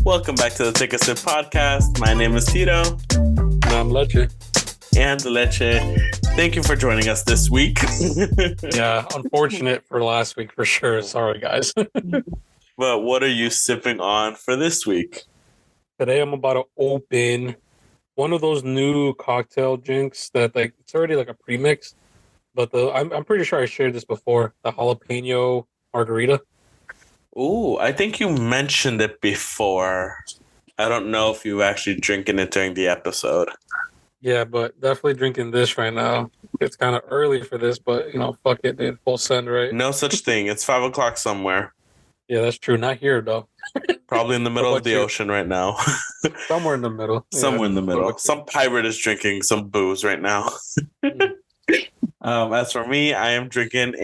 Welcome back to the Take a Sip podcast. My name is Tito. And I'm Leche. And Leche. Thank you for joining us this week. Yeah, unfortunate for last week for sure. Sorry, guys. But what are you sipping on for this week? Today I'm about to open one of those new cocktail drinks that it's already like a premix, but I'm pretty sure I shared this before. The jalapeno margarita. Ooh, I think you mentioned it before. I don't know if you were actually drinking it during the episode. Yeah, but definitely drinking this right now. It's kind of early for this, but fuck it, dude. Full send, right? No such thing. It's 5 o'clock somewhere. Yeah, that's true. Not here though. Probably in the middle of the ocean right now. Somewhere in the middle. Somewhere in the middle. Some pirate is drinking some booze right now. As for me, I am drinking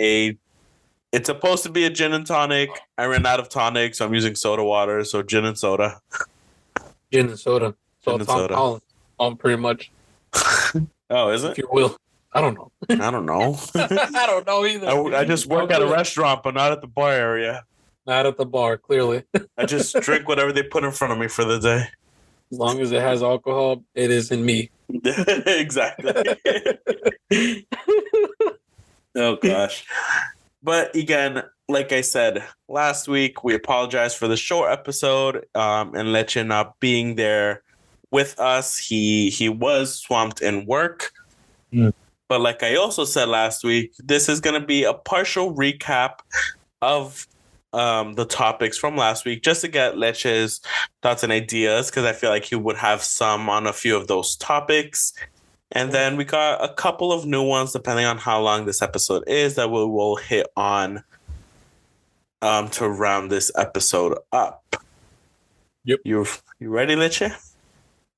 it's supposed to be a gin and tonic. I ran out of tonic, so I'm using soda water. So gin and soda. Gin and soda. So Gin and it's on Colin, pretty much. Oh, is it? If you will. I don't know. I don't know. I don't know either. I just work at a restaurant, but not at the bar area. Not at the bar, clearly. I just drink whatever they put in front of me for the day. As long as it has alcohol, it is in me. Exactly. Oh, gosh. But again, like I said last week, we apologize for the short episode and Leche not being there with us. He was swamped in work. But like I also said last week, this is going to be a partial recap of the topics from last week, just to get Leche's thoughts and ideas, because I feel like he would have some on a few of those topics. And then we got a couple of new ones, depending on how long this episode is, that we will hit on to round this episode up. Yep. You ready, Leche?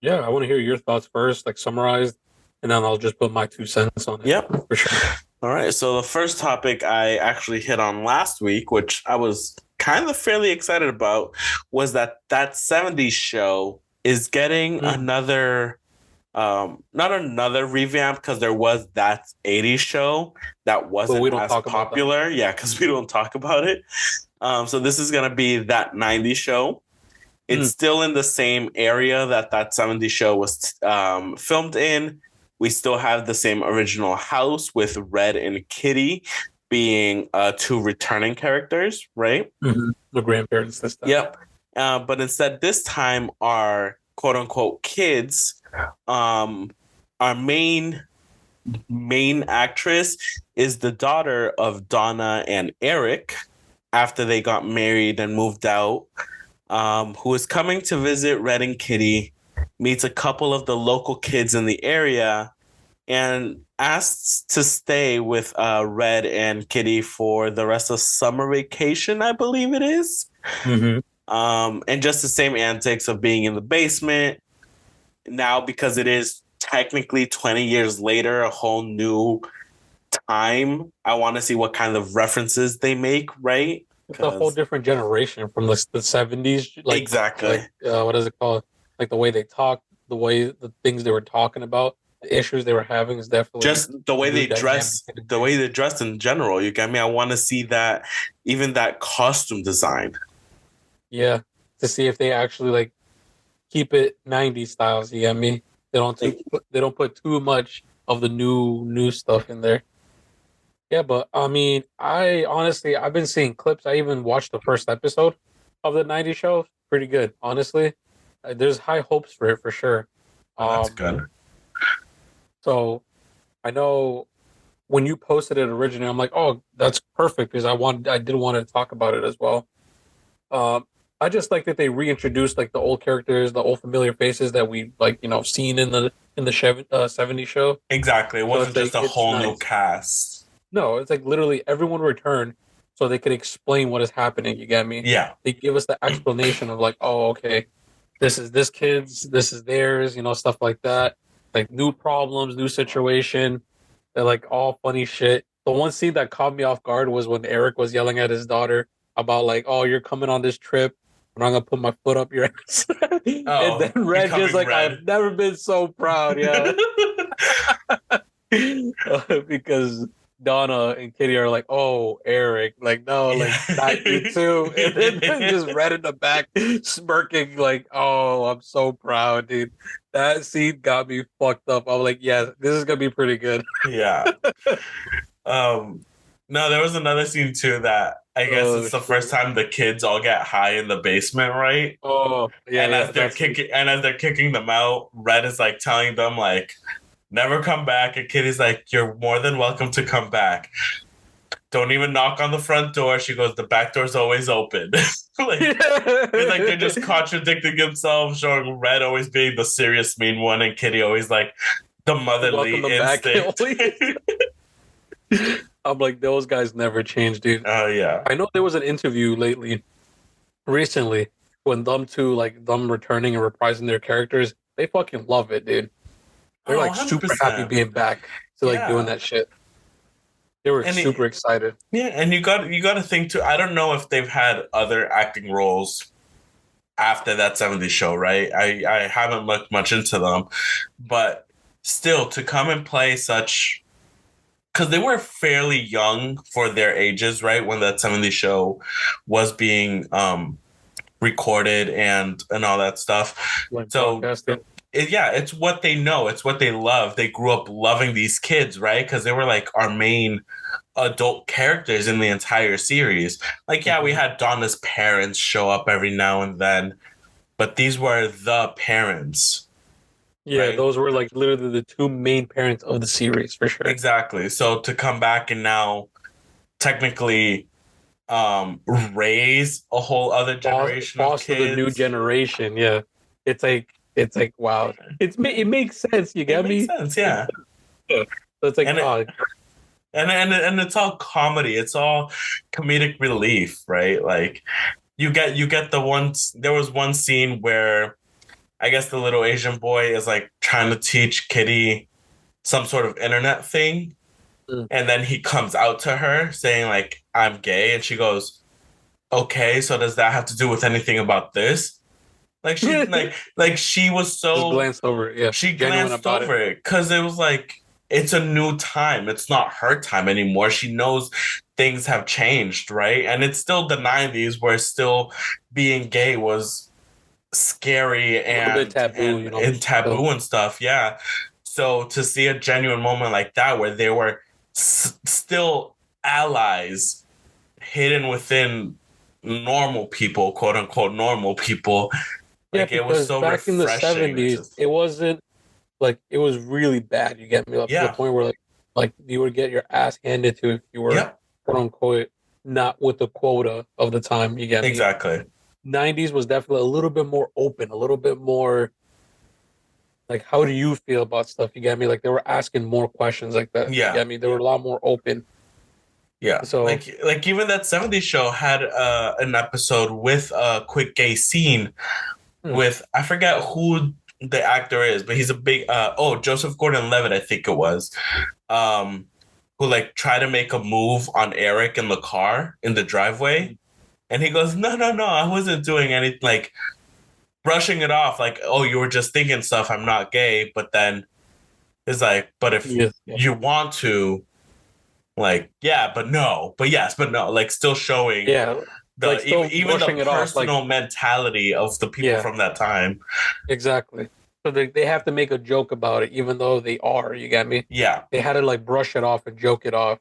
Yeah, I want to hear your thoughts first, summarized, and then I'll just put my 2 cents on it. Yep. For sure. All right. So the first topic I actually hit on last week, which I was kind of fairly excited about, was that 70s show is getting another... not another revamp, because there was that 80s show that wasn't as popular. Yeah, because we don't talk about it. So this is going to be that 90s show. It's still in the same area that 70s show was filmed in. We still have the same original house with Red and Kitty being 2 returning characters, right? Mm-hmm. The grandparents this time. Yep. But instead, this time, our quote-unquote kids... our main actress is the daughter of Donna and Eric after they got married and moved out, who is coming to visit Red and Kitty, meets a couple of the local kids in the area, and asks to stay with Red and Kitty for the rest of summer vacation, I believe it is. Mm-hmm. And just the same antics of being in the basement. Now, because it is technically 20 years later, a whole new time, I want to see what kind of references they make, right? It's a whole different generation from the 70s. Exactly. What is it called? The way they talk, the things they were talking about, the issues they were having is definitely... Just the way they dress, the way they dress in general, you get me? I want to see that, even that costume design. Yeah, to see if they actually, keep it 90s styles, you get me? They don't put too much of the new stuff in there. Yeah, but I mean, I've been seeing clips. I even watched the first episode of the 90s show. Pretty good, honestly. There's high hopes for it for sure. That's good. So I know when you posted it originally, I'm like, oh, that's perfect, because I did want to talk about it as well. I just like that they reintroduced the old characters, the old familiar faces that we seen in the 70s show. Exactly. It wasn't just a whole new cast. No, it's literally everyone returned so they could explain what is happening. You get me? Yeah. They give us the explanation of oh, okay, this is this kid's, this is theirs, stuff like that. New problems, new situation. They're all funny shit. The one scene that caught me off guard was when Eric was yelling at his daughter about oh, you're coming on this trip, and I'm gonna put my foot up your ass. And then Red just Red. I've never been so proud, yeah. Because Donna and Kitty are like, "Oh, Eric, like no, like not you too," and then just Red in the back smirking, like, "Oh, I'm so proud, dude." That scene got me fucked up. I'm like, "Yeah, this is gonna be pretty good." Yeah. No, there was another scene too that I guess Oh it's the first shit! time the kids all get high in the basement, right? Oh yeah, And yeah. as they're kicking them out, Red is like telling them like never come back, and Kitty's like, you're more than welcome to come back. Don't even knock on the front door. She goes, the back door's always open. Like it's like they're just contradicting themselves, showing Red always being the serious mean one and Kitty always like the Welcome motherly them back. instinct. I'm like, those guys never change, dude. Oh yeah. I know there was an interview recently, when them two, like them returning and reprising their characters, they fucking love it, dude. They're Oh, like super happy 100%. being back to like doing Yeah. that shit. They were And super excited. yeah, and you got to think too. I don't know if they've had other acting roles after that '70s show, right? I haven't looked much into them, but still to come and play such because they were fairly young for their ages, right? When that '70s show was being recorded and all that stuff. Like So broadcasting. yeah, it's what they know. It's what they love. They grew up loving these kids, right? Because they were like our main adult characters in the entire series. Like, yeah, we Mhm. had Donna's parents show up every now and then, but these were the parents, Yeah, right? those were like literally the two main parents of the series for sure. Exactly. So to come back and now technically raise a whole other generation of Foster the new kids. generation. Yeah, it's like wow. It makes sense. You It get makes me? sense, yeah. So it's like And it, oh and it's all comedy. It's all comedic relief, right? Like you get the ones there was one scene where I guess the little Asian boy is like trying to teach Kitty some sort of internet thing, mm. and then he comes out to her saying like I'm gay, and she goes, "Okay, so does that have to do with anything about this?" Like she like she was Just so glanced over it. Yeah, she genuine glanced about it. over it because it was like it's a new time. It's not her time anymore. She knows things have changed, right? And it's still the '90s where still being gay was scary A little bit taboo, and So, taboo and stuff. Yeah. So to see a genuine moment like that where they were still allies hidden within normal people, quote unquote normal people, yeah, like it was because so back in the refreshing to '70s, just it wasn't like it was really bad. You get me up to the yeah. point where like you would get your ass handed to if you were Yep. quote unquote not with the quota of the time. You get me? Exactly. '90s was definitely a little bit more open, a little bit more like how do you feel about stuff? You get me? Like they were asking more questions like that. You Yeah. get me? They were a lot more open. Yeah. So Like even that '70s show had an episode with a quick gay scene hmm, with I forget who the actor is, but he's a big Joseph Gordon-Levitt, I think it was. Who like tried to make a move on Eric in the car in the driveway. And he goes, no, no, no, I wasn't doing anything, like brushing it off, like, oh, you were just thinking stuff, I'm not gay. But then it's like, but if yes, yeah. you want to, like, yeah, but no, but yes, but no, like still showing Yeah, like the still even the brushing it off. Like personal mentality of the people yeah, from that time. exactly. So they have to make a joke about it, even though they are. You get me? Yeah, They had to like brush it off and joke it off.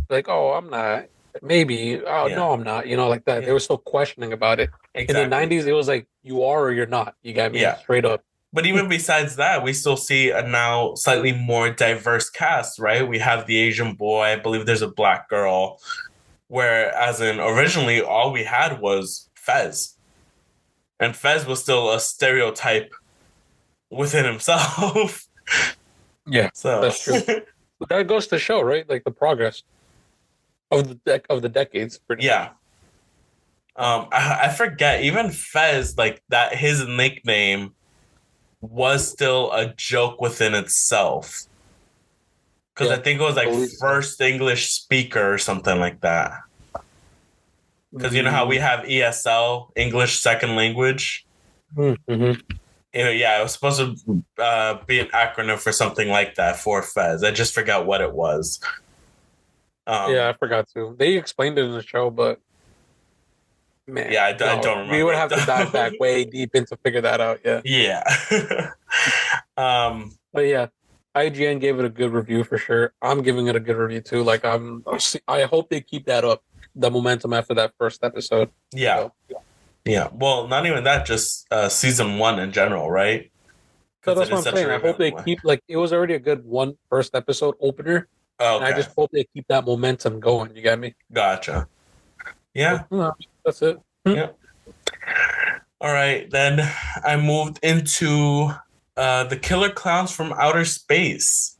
Like, oh, I'm not. Maybe. Oh, yeah, no, I'm not. Like that. They yeah, were still questioning about it. In the exactly. '90s, it was like you are or you're not. You got me Yeah. straight up. But even besides that, we still see a now slightly more diverse cast, right? We have the Asian boy, I believe there's a black girl, whereas in originally all we had was Fez. And Fez was still a stereotype within himself. Yeah, So that's true. But that goes to show, right? Like the progress of the decades, pretty much. yeah. I forget, even Fez, like that his nickname was still a joke within itself. Because I Yeah, think it was like believe so. first English speaker or something like that. Because you know how we Mm-hmm. have ESL, English second language? Mm-hmm. Yeah, it was supposed to be an acronym for something like that for Fez. I just forgot what it was. Yeah, I forgot to. They explained it in the show, but man, Yeah, I no, don't we remember would it have to dive back though. way deep in to figure that out. Yeah, Yeah. but yeah, IGN gave it a good review for sure. I'm giving it a good review too. Like I hope they keep that up, the momentum after that first episode. yeah. So, Yeah. Well, not even that, just season one in general, right? so Because it that's what is I'm such a saying. I hope they revamp. keep like it was already a good one first episode opener, and I Okay. just hope they keep that momentum going. You got me? Gotcha. Yeah. So, no, that's it. Yeah. All right. Then I moved into the Killer Clowns from Outer Space,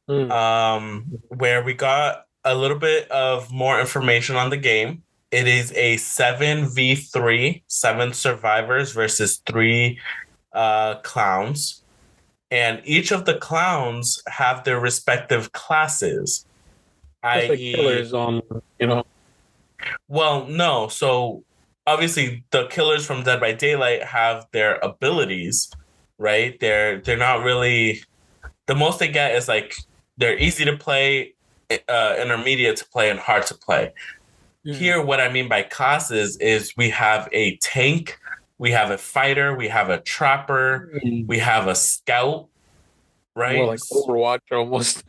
Hmm. where we got a little bit of more information on the game. It is a 7v3, seven survivors versus three clowns. And each of the clowns have their respective classes, Just like i.e., killers on, you know. well, no. So obviously the killers from Dead by Daylight have their abilities, right? They're not really, the most they get is like they're easy to play, intermediate to play, and hard to play. Hmm. Here, what I mean by classes is we have a tank, we have a fighter, we have a trapper, we have a scout, More right? like Overwatch almost.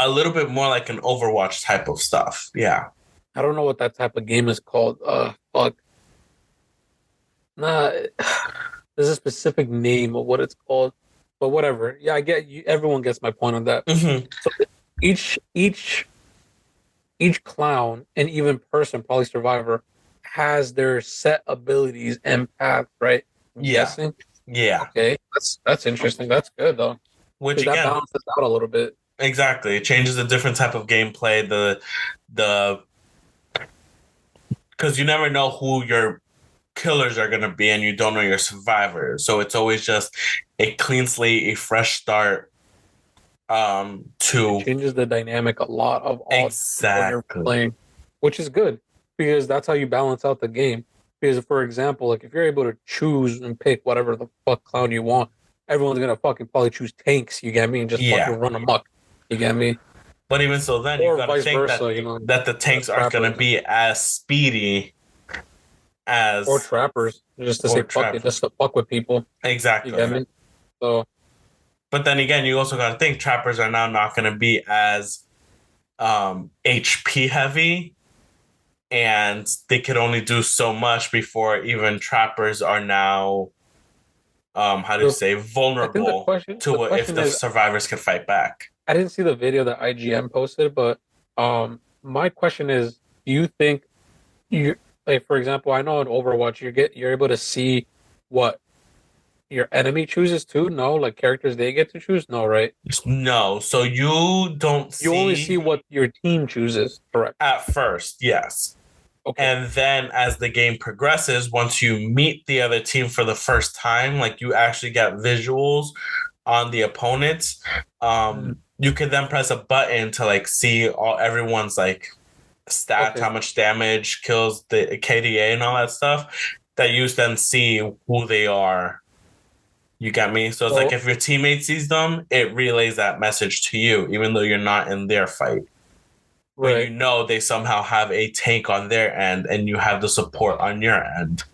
A little bit more like an Overwatch type of stuff. Yeah. I don't know what that type of game is called. Fuck. Nah, there's a specific name of what it's called, but whatever. Yeah, I get you. Everyone gets my point on that. Hmm. So each each each clown and even person, probably survivor, has their set abilities and paths, right? I'm Yeah. guessing. Yeah. Okay, that's interesting. That's good though, Which because that again, balances out a little bit. exactly, it changes a different type of gameplay. The because you never know who your killers are gonna be, and you don't know your survivors. So it's always just a clean slate, a fresh start. It To changes the dynamic a lot of all people you're exactly. playing, which is good because that's how you balance out the game. Because, for example, like if you're able to choose and pick whatever the fuck clown you want, everyone's gonna fucking probably choose tanks. You get me? And just fucking Yeah. run amok. You get me? But even so, then you Or got to vice think that versa. You know, the tanks aren't gonna trappers be as speedy or as trappers, just to or say fuck it, just trappers. to fuck with people. You get Exactly. me? So But then again, you also got to think trappers are now not going to be as HP heavy, and they could only do so much before even trappers are now, how do you the, say, I think the vulnerable question to the what if question the is, survivors can fight back. I didn't see the video that IGM posted, but my question is, do you think you like, for example, I know in Overwatch you're able to see what your enemy chooses too? No, like characters they get to choose? No, right? No, so you don't You only see see what your team chooses, correct? at first, yes. Okay. And then as the game progresses, once you meet the other team for the first time, like you actually get visuals on the opponents. Mm, You can then press a button to like see all everyone's like stats, okay. how much damage, kills, the KDA and all that stuff that you then see who they are. You get me? So it's like So if your teammate sees them, it relays that message to you, even though you're not in their fight. But you right. know they somehow have a tank on their end and you have the support on your end, So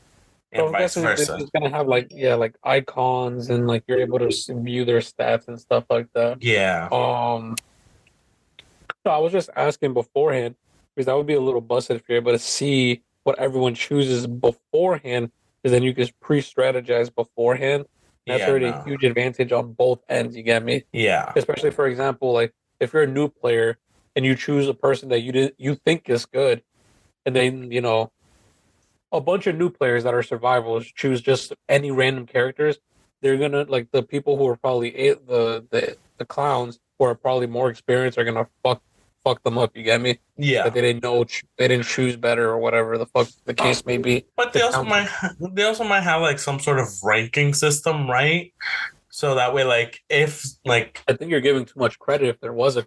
and I'm vice guessing versa. it's gonna have like yeah, like icons and like you're able to view their stats and stuff like that. Yeah. Um, so I was just asking beforehand because that would be a little busted if you're able to see what everyone chooses beforehand, because then you can pre-strategize beforehand. That's Yeah, already a no. huge advantage on both ends. You get me? Yeah. Especially for example, like if you're a new player and you choose a person that you think is good, and then a bunch of new players that are survivors choose just any random characters, they're gonna like the people who are probably the clowns who are probably more experienced are gonna fuck them up. You get me? That Yeah. they didn't know they didn't choose better or whatever the fuck the case may be But to counter. they also might have like some sort of ranking system, right? So that way, like if like I think you're giving too much credit if there was a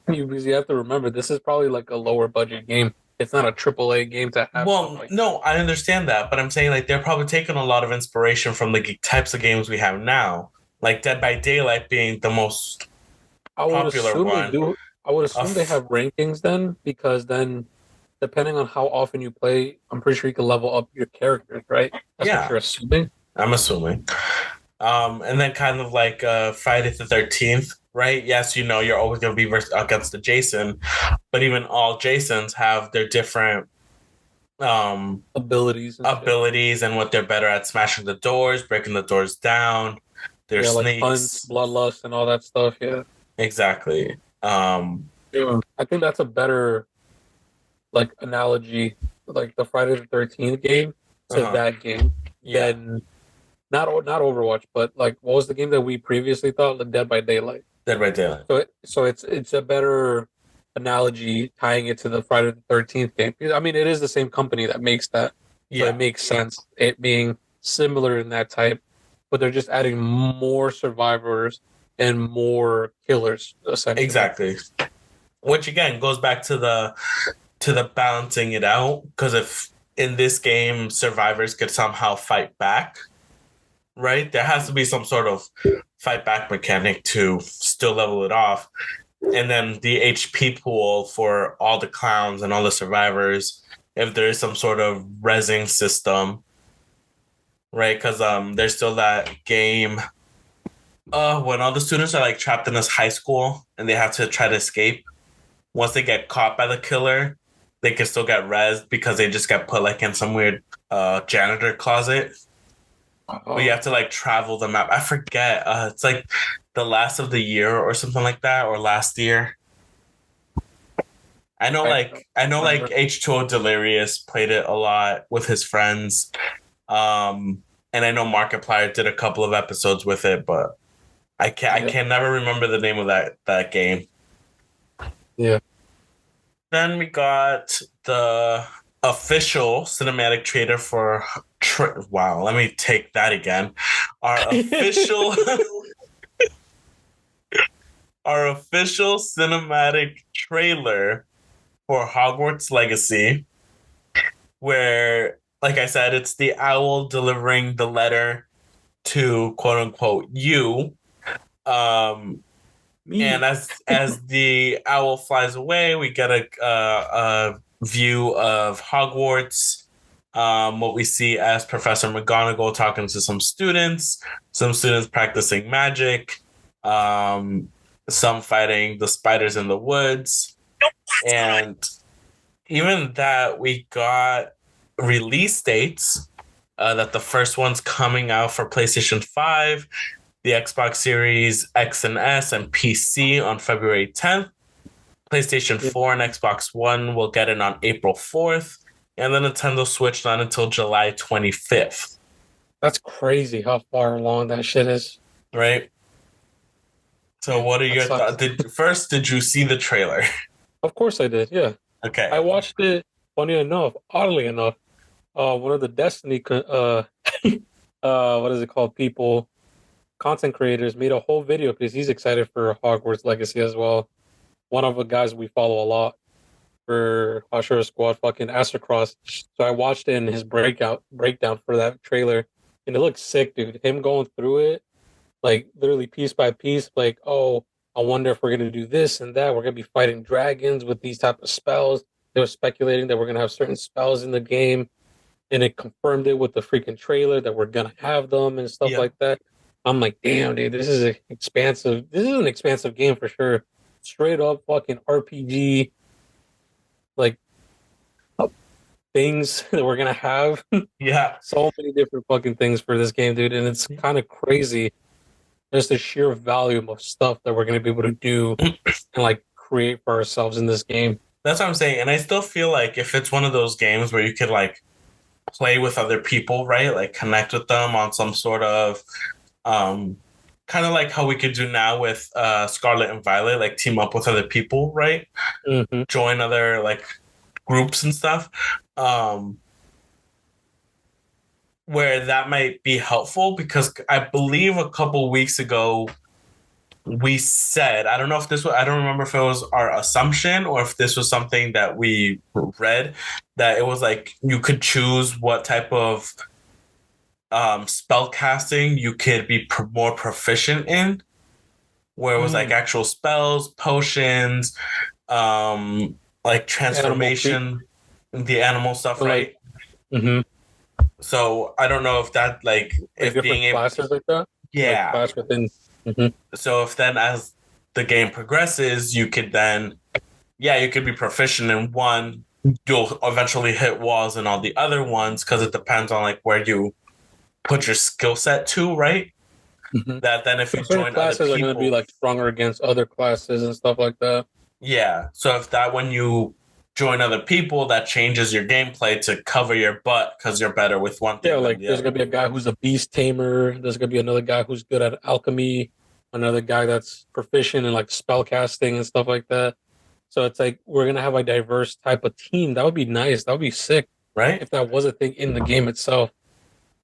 because you have to remember this is probably like a lower budget game. It's not a triple A game to have stuff well, like no, I understand that, but I'm saying like they're probably taking a lot of inspiration from the types of games we have now, like Dead by Daylight being the most I would popular assume they one. do. I would assume they Of have rankings then, because then depending on how often you play, I'm pretty sure you can level up your characters, right? That's what yeah, you're assuming. I'm assuming. And then kind of like Friday the 13th, right? Yes, you know you're always going to be against the Jason, but even all Jasons have their different Abilities and shit. abilities and what they're better at: smashing the doors, breaking the doors down. They're Yeah, like punch, sneaks. bloodlust, and all that stuff. Yeah. Exactly. Yeah. I think that's a better like analogy, like the Friday the 13th game to Uh-huh. that game Yeah. than not Overwatch, but like what was the game that we previously thought, like Dead by Daylight. Dead by Daylight. So it's a better analogy tying it to the Friday the 13th game. I mean, it is the same company that makes that, so it Yeah. makes sense. It being similar in that type, but they're just adding more survivors and more killers essentially. Exactly. Which again goes back to the balancing it out, because if in this game survivors could somehow fight back, right? There has to be some sort of fight back mechanic to still level it off. And then the HP pool for all the clowns and all the survivors, if there is some sort of resing system, right? Because there's still that game when all the students are like trapped in this high school and they have to try to escape. Once they get caught by the killer, they can still get rezzed because they just get put like in some weird janitor closet. But you Oh, have to like travel the map. I forget. It's like the last of the year or something like that, or last year. I don't I know like remember. H2O Delirious played it a lot with his friends. And I know Markiplier did a couple of episodes with it, but I Yeah, can never remember the name of that game. yeah. Then we got the official cinematic trailer for wow, let me take that again. Our official our official cinematic trailer for Hogwarts Legacy, where, like I said, it's the owl delivering the letter to quote unquote you. Um, and Me. as the owl flies away, we get a view of Hogwarts. What we see as Professor McGonagall talking to some students practicing magic, um, some fighting the spiders in the woods, and even that we got release dates. That the first one's coming out for PlayStation 5, the Xbox Series X and S, and PC on February 10th. PlayStation Yeah. 4 and Xbox One will get it on April 4th. And the Nintendo Switch not until July 25th, That's crazy how far along that shit is. right? So, Damn, what are that your thoughts? sucks. Did you see the trailer? Of course I did. Yeah, I Okay. watched it. Funny enough, oddly enough, one of the what is it called? People, content creators made a whole video because he's excited for Hogwarts Legacy as well. One of the guys we follow a lot for Ashura Squad, fucking Astrocross. So I watched it in his breakdown for that trailer, and it looks sick, dude. Him going through it, like literally piece by piece, like, oh, I wonder if we're gonna do this and that. We're gonna be fighting dragons with these type of spells. They were speculating that we're gonna have certain spells in the game, and it confirmed it with the freaking trailer that we're gonna have them and stuff Yeah. like that. I'm like, damn, dude, this is expansive. This is an expansive game for sure. Straight up fucking RPG, like things that we're gonna have. Yeah. So many different fucking things for this game, dude, and it's kind of crazy. Just the sheer volume of stuff that we're gonna be able to do and like create for ourselves in this game. That's what I'm saying. And I still feel like if it's one of those games where you could like play with other people, right? Like connect with them on some sort of um kind of like how we could do now with Scarlet and Violet, like team up with other people, right? Mm-hmm. Join other like groups and stuff. Um where that might be helpful, because I believe a couple weeks ago we said, I don't know if this was, I don't remember if it was our assumption or if this was something that we read, that it was like you could choose what type of spell casting you could be more proficient in. where it was like actual spells, potions, like Animal treat, transformation, the animal stuff, like, right? So I don't know if that like if being different able, classes like that, like yeah. class within. Hmm. So if then as the game progresses, you could then, yeah, you could be proficient in one. You'll eventually hit walls in all the other ones because it depends on like where you put your skill set to, right? Hmm. That then if So you certain join other classes are going to be people, like stronger against other classes and stuff like that. yeah. So if that when you join other people, that changes your gameplay to cover your butt because you're better with one Yeah, thing than like the there's other. going to be a guy who's a beast tamer. There's going to be another guy who's good at alchemy. Another guy that's proficient in like spell casting and stuff like that. So it's like we're gonna have a diverse type of team. That would be nice. That would be sick Right? if that was a thing in the game itself.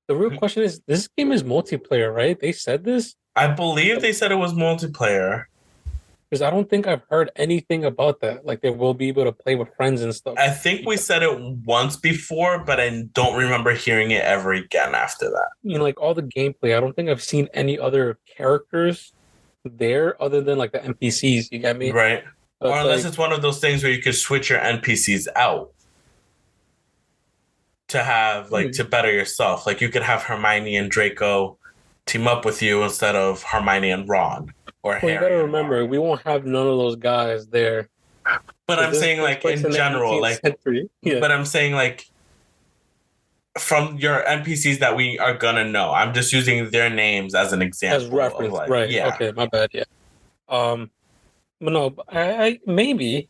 The real question is, this game is multiplayer, right? They said this I believe they said it was multiplayer. because I don't think I've heard anything about that. Like they will be able to play with friends and stuff. I think we said it once before, but I don't remember hearing it ever again after that. You know, like all the gameplay. I don't think I've seen any other characters there other than like the NPCs. You get me? Right? So Or it's unless like, it's one of those things where you could switch your NPCs out to have like to better yourself. Like you could have Hermione and Draco team up with you instead of Hermione and Ron or well, you got to Harry and remember, Ron. we won't have none of those guys there But because I'm this saying takes like place in in the general, 18th like century. Yeah. but I'm saying like from your NPCs that we are gonna know. I'm just using their names as an As example of reference, like, right? yeah, Okay, my bad. Yeah. But no, I maybe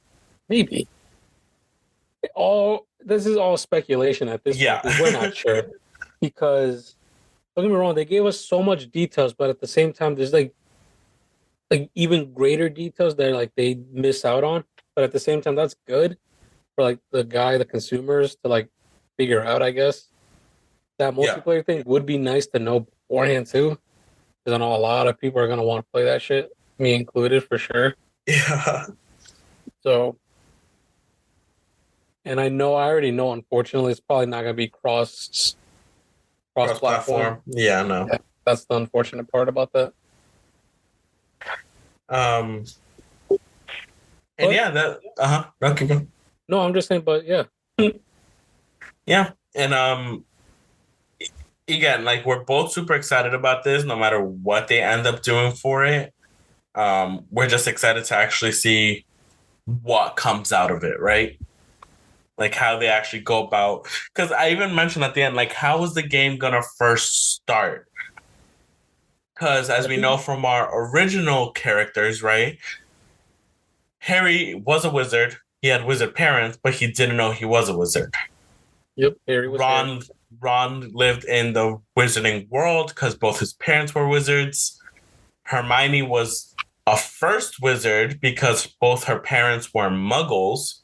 all this is all speculation at this point yeah, because we're not sure. Because don't get me wrong, they gave us so much details, but at the same time, there's like even greater details that like they miss out on. But at the same time, that's good for like the consumers to like figure out. I guess that yeah, multiplayer thing would be nice to know beforehand too, because I know a lot of people are gonna want to play that shit, me included for sure. yeah. So, and I already know, unfortunately, it's probably not gonna be cross Cross platform. platform, yeah, no. Yeah, that's the unfortunate part about that. Um, and But yeah, that okay, no, I'm just saying. But yeah, yeah, and again, like we're both super excited about this, no matter what they end up doing for it. We're just excited to actually see what comes out of it, right? Like how they actually go about. Because I even mentioned at the end, like how is the game gonna first start? Because as I we think know from our original characters, right? Harry was a wizard. He had wizard parents, but he didn't know he was a wizard. yep, Harry was Harry. Ron Ron lived in the wizarding world because both his parents were wizards. Hermione was a first wizard because both her parents were muggles.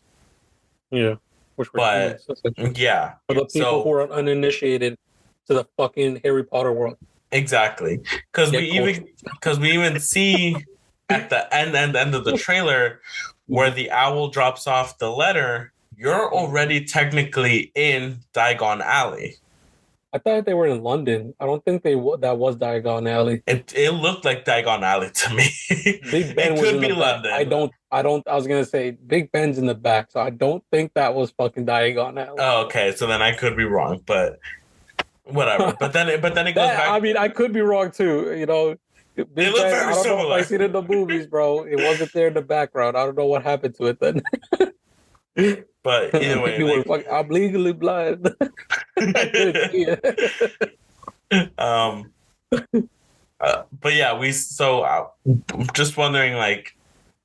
Yeah, which were But thieves essentially. yeah, For the people who so are uninitiated to the fucking Harry Potter world, exactly. Because we get even cultured. because we even see at the end of the trailer where the owl drops off the letter, you're already technically in Diagon Alley. I thought they were in London. I don't think that was Diagon Alley. It looked like Diagon Alley to me. Big Ben It was could in the be back. London. I was gonna say Big Ben's in the back, so I don't think that was fucking Diagon Alley. Oh, okay, so then I could be wrong, but whatever. But then it goes That I back. mean, I could be wrong too. You know, They Big look Ben. very I don't know if I similar. seen it in the movies, bro. It wasn't there in the background. I don't know what happened to it then. But either way, Maybe we're like fuck. I'm legally blind. I couldn't see it. um but yeah, we so I'm just wondering like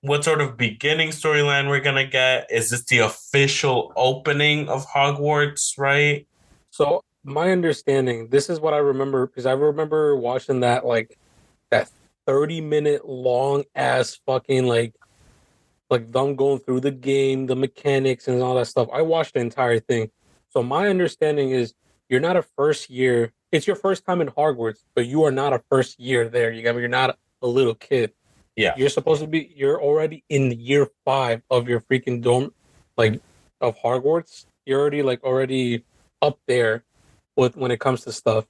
what sort of beginning storyline we're gonna get. Is this the official opening of Hogwarts, right? So my understanding, this is what I remember because I remember watching that 30-minute long ass fucking like them going through the game, the mechanics and all that stuff. I watched the entire thing. So my understanding is you're not a first year. It's your first time in Hogwarts, but you are not a first year there. You got me. You're not a little kid. Yeah. You're supposed to be. You're already in year 5 of your freaking dorm, like of Hogwarts. You're already up there with when it comes to stuff.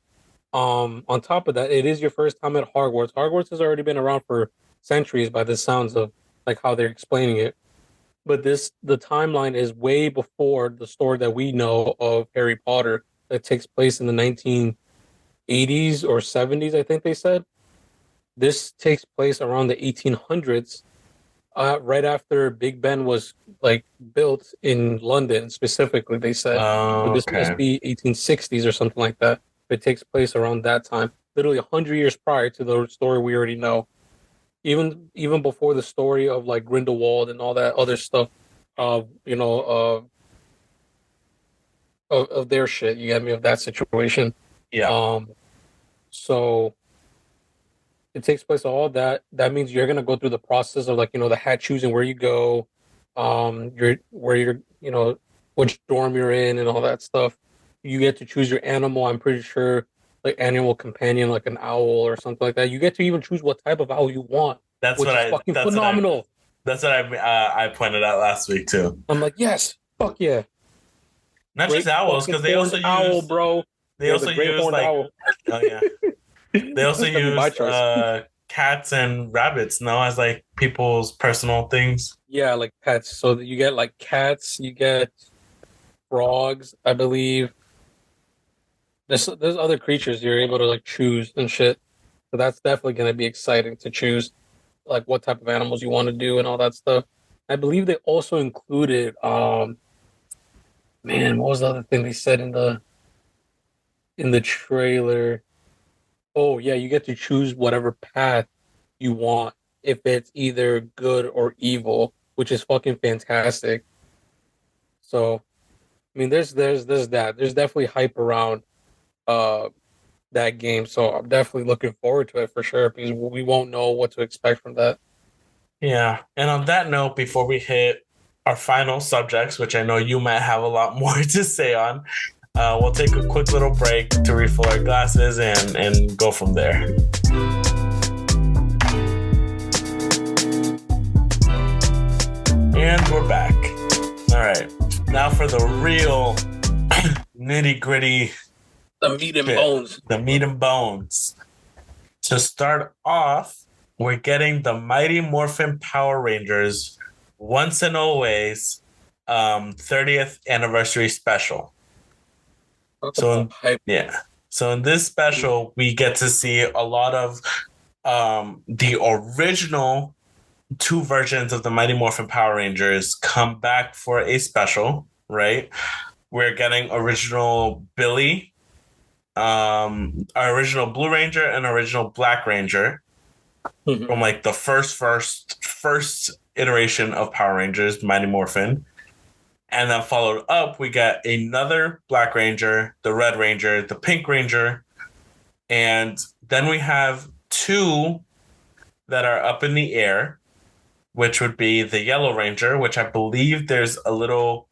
On top of that, it is your first time at Hogwarts. Hogwarts has already been around for centuries by the sounds of like how they're explaining it. But the timeline is way before the story that we know of Harry Potter that takes place in the 1980s or 70s, I think they said. This takes place around the 1800s, right after Big Ben was like built in London specifically. They said so. Oh, This must okay. be 1860s or something like that. It takes place around that time, literally 100 years prior to the story we already know. Even before the story of like Grindelwald and all that other stuff, you know, of their shit. You get me, of that situation. Yeah. Um, so it takes place all that. That means you're gonna go through the process of like the hat choosing where you go, you're where you're which dorm you're in and all that stuff. You get to choose your animal. I'm pretty sure like animal companion, like an owl or something like that. You get to even choose what type of owl you want, That's what which is I. fucking That's what I. phenomenal. That's what I pointed out last week too. I'm like, yes, fuck yeah, Not just great owls, fucking because they horned also owl, use. bro. They Yeah, the also great use horned like. owl. Oh yeah. They also That's gonna be my use choice. cats and rabbits now as like people's personal things. Yeah, like pets. So you get like cats, you get frogs, I believe. There's other creatures you're able to like choose and shit. So that's definitely gonna be exciting to choose like what type of animals you want to do and all that stuff. I believe they also included man, what was the other thing they said in the trailer? Oh yeah, you get to choose whatever path you want if it's either good or evil, which is fucking fantastic. So I mean, there's that. There's definitely hype around uh that game, so I'm definitely looking forward to it for sure because we won't know what to expect from that. Yeah. And on that note, before we hit our final subjects, which I know you might have a lot more to say on, we'll take a quick little break to refill our glasses and go from there. And we're back. All right. Now for the real nitty gritty, The meat and bones. the meat and bones. To start off, we're getting the Mighty Morphin Power Rangers Once and Always 30th anniversary special. Yeah. So in this special, we get to see a lot of the original two versions of the Mighty Morphin Power Rangers come back for a special, right? We're getting original Billy, our original Blue Ranger and original Black Ranger from like the first iteration of Power Rangers, Mighty Morphin. And then followed up, we got another Black Ranger, the Red Ranger, the Pink Ranger, and then we have two that are up in the air, which would be the Yellow Ranger, which I believe there's a little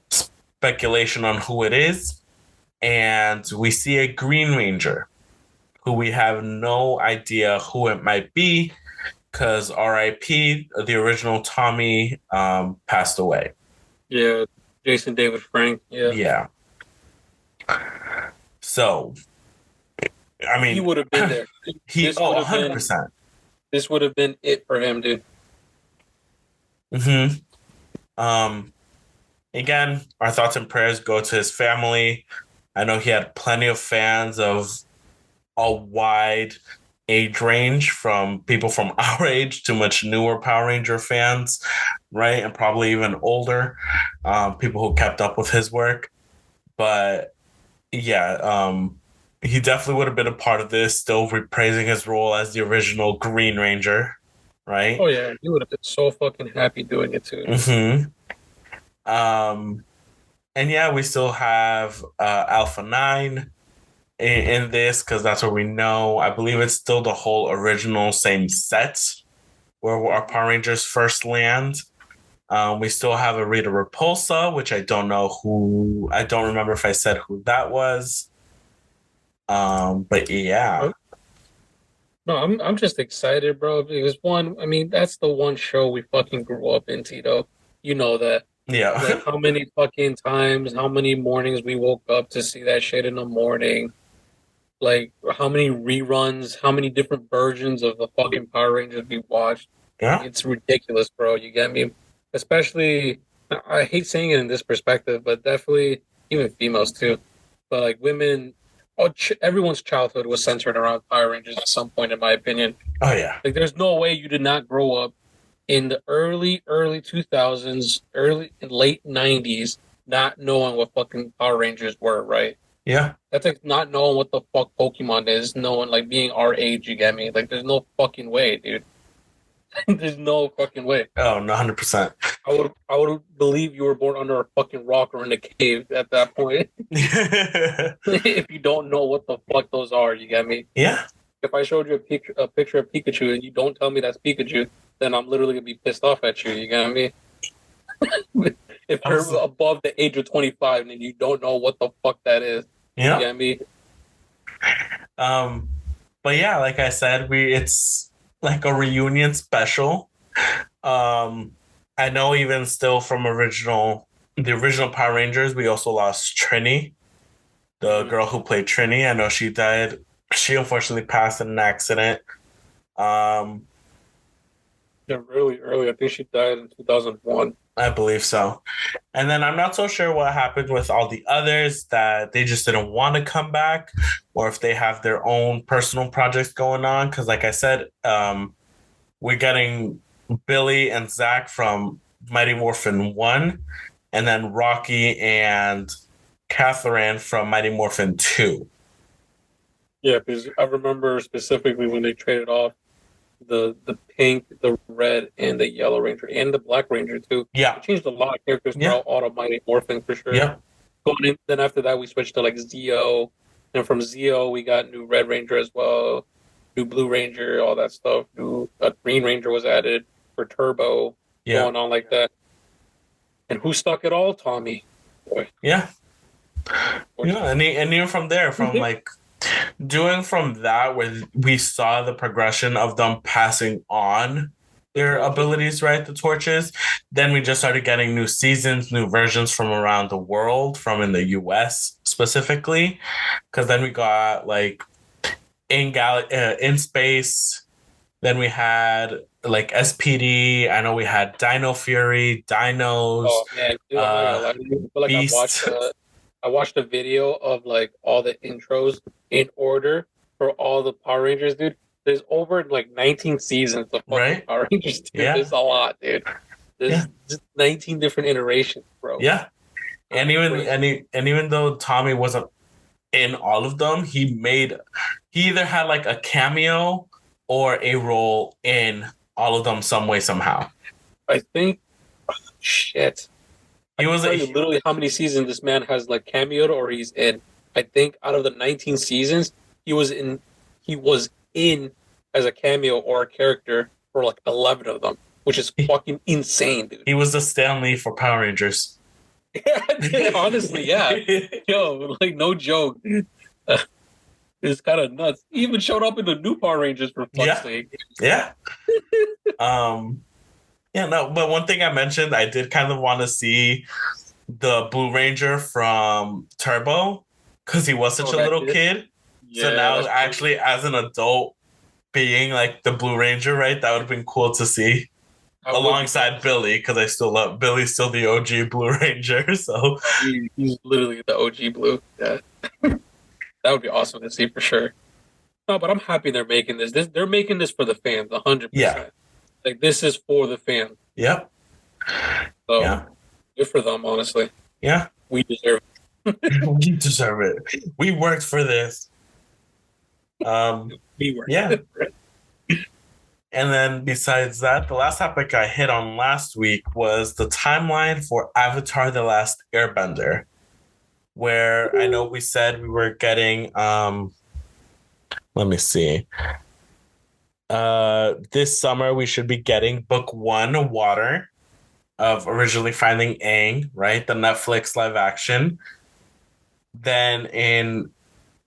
speculation on who it is. And we see a Green Ranger, who we have no idea who it might be, because R.I.P. the original Tommy passed away. Yeah, Jason David Frank. Yeah. So, I mean, he would have been there. 100%. This would have been it for him, dude. Again, our thoughts and prayers go to his family. I know he had plenty of fans of a wide age range, from people from our age to much newer Power Ranger fans, right? And probably even older people who kept up with his work. But yeah, he definitely would have been a part of this, still reprising his role as the original Green Ranger, right? Oh yeah, he would have been so fucking happy doing it too. And yeah, we still have Alpha 9 in this, because that's what we know. I believe it's still the whole original same set where our Power Rangers first land. We still have a Rita Repulsa, which I don't remember if I said who that was. But yeah. No, I'm just excited, bro, because that's the one show we fucking grew up in, Tito. You know that. Yeah. Like how many fucking times, how many mornings we woke up to see that shit in the morning. like how many reruns, how many different versions of the fucking Power Rangers we watched. Yeah. It's ridiculous, bro. You get me? Especially, I hate saying it in this perspective, but definitely even females too. But like women, everyone's childhood was centered around Power Rangers at some point, in my opinion. Oh yeah. Like, there's no way you did not grow up in the early 2000s, early and late 90s, not knowing what fucking Power Rangers were, right? Yeah. That's like not knowing what the fuck Pokemon is, knowing like being our age, you get me? Like, there's no fucking way, dude. There's no fucking way. Oh, no, 100%. I would believe you were born under a fucking rock or in a cave at that point. If you don't know what the fuck those are, you get me? Yeah. If I showed you a picture of Pikachu and you don't tell me that's Pikachu, then I'm literally gonna be pissed off at you. You get me? If you're above the age of 25 and you don't know what the fuck that is, Yeah. you get me? But yeah, like I said, it's like a reunion special. I know even still from the original Power Rangers, we also lost Trini, the girl who played Trini. I know she died. She unfortunately passed in an accident. Yeah, really early. I think she died in 2001. I believe so. And then I'm not so sure what happened with all the others, that they just didn't want to come back, or if they have their own personal projects going on. Because like I said, we're getting Billy and Zach from Mighty Morphin 1, and then Rocky and Catherine from Mighty Morphin 2. Yeah, because I remember specifically when they traded off the pink, the red, and the yellow ranger, and the black ranger too. Yeah. It changed a lot of characters throughout all of Mighty Morphin for sure. Yeah. Then after that, we switched to like Zeo, and from Zeo we got new Red Ranger as well, new Blue Ranger, all that stuff. New Green Ranger was added for Turbo, going on like that. And who stuck it all? Tommy. Boy. Yeah. Yeah, and even from there, from like doing from that, where we saw the progression of them passing on their abilities, right? The torches. Then we just started getting new seasons, new versions from around the world, from in the US specifically. Because then we got like in space. Then we had like SPD. I know we had Dino Fury, Dinos. Oh man, dude, I'm not gonna lie to you. I feel like I watched a video of like all the intros in order for all the Power Rangers, dude. There's over like 19 seasons of fucking Power Rangers, dude. Yeah. There's a lot, dude. There's just 19 different iterations, bro. Yeah. And even though Tommy wasn't in all of them, he either had like a cameo or a role in all of them some way, somehow. I think shit. He was literally how many seasons this man has like cameoed or he's in. I think out of the 19 seasons, he was in as a cameo or a character for like 11 of them, which is fucking insane, dude. He was the Stan Lee for Power Rangers. Yeah, honestly, yeah. Yo, like no joke. It's kind of nuts. He even showed up in the new Power Rangers for fuck's sake. Yeah. Yeah, no, but one thing I mentioned, I did kind of want to see the Blue Ranger from Turbo, because he was such a little kid. Yeah, so now actually as an adult being like the Blue Ranger, right? That would have been cool to see. Alongside Billy, because I still love Billy's still the OG Blue Ranger. So he's literally the OG Blue. Yeah. That would be awesome to see for sure. No, but I'm happy they're making this. They're making this for the fans, 100%. Yeah. Like, this is for the fans. Yep. So, good for them, honestly. Yeah. We deserve it. We deserve it. We worked for this. We worked. Yeah. And then besides that, the last topic I hit on last week was the timeline for Avatar: The Last Airbender, where I know we said we were getting, let me see. This summer we should be getting book 1, Water, of Originally Finding Aang, right? The Netflix live action. Then in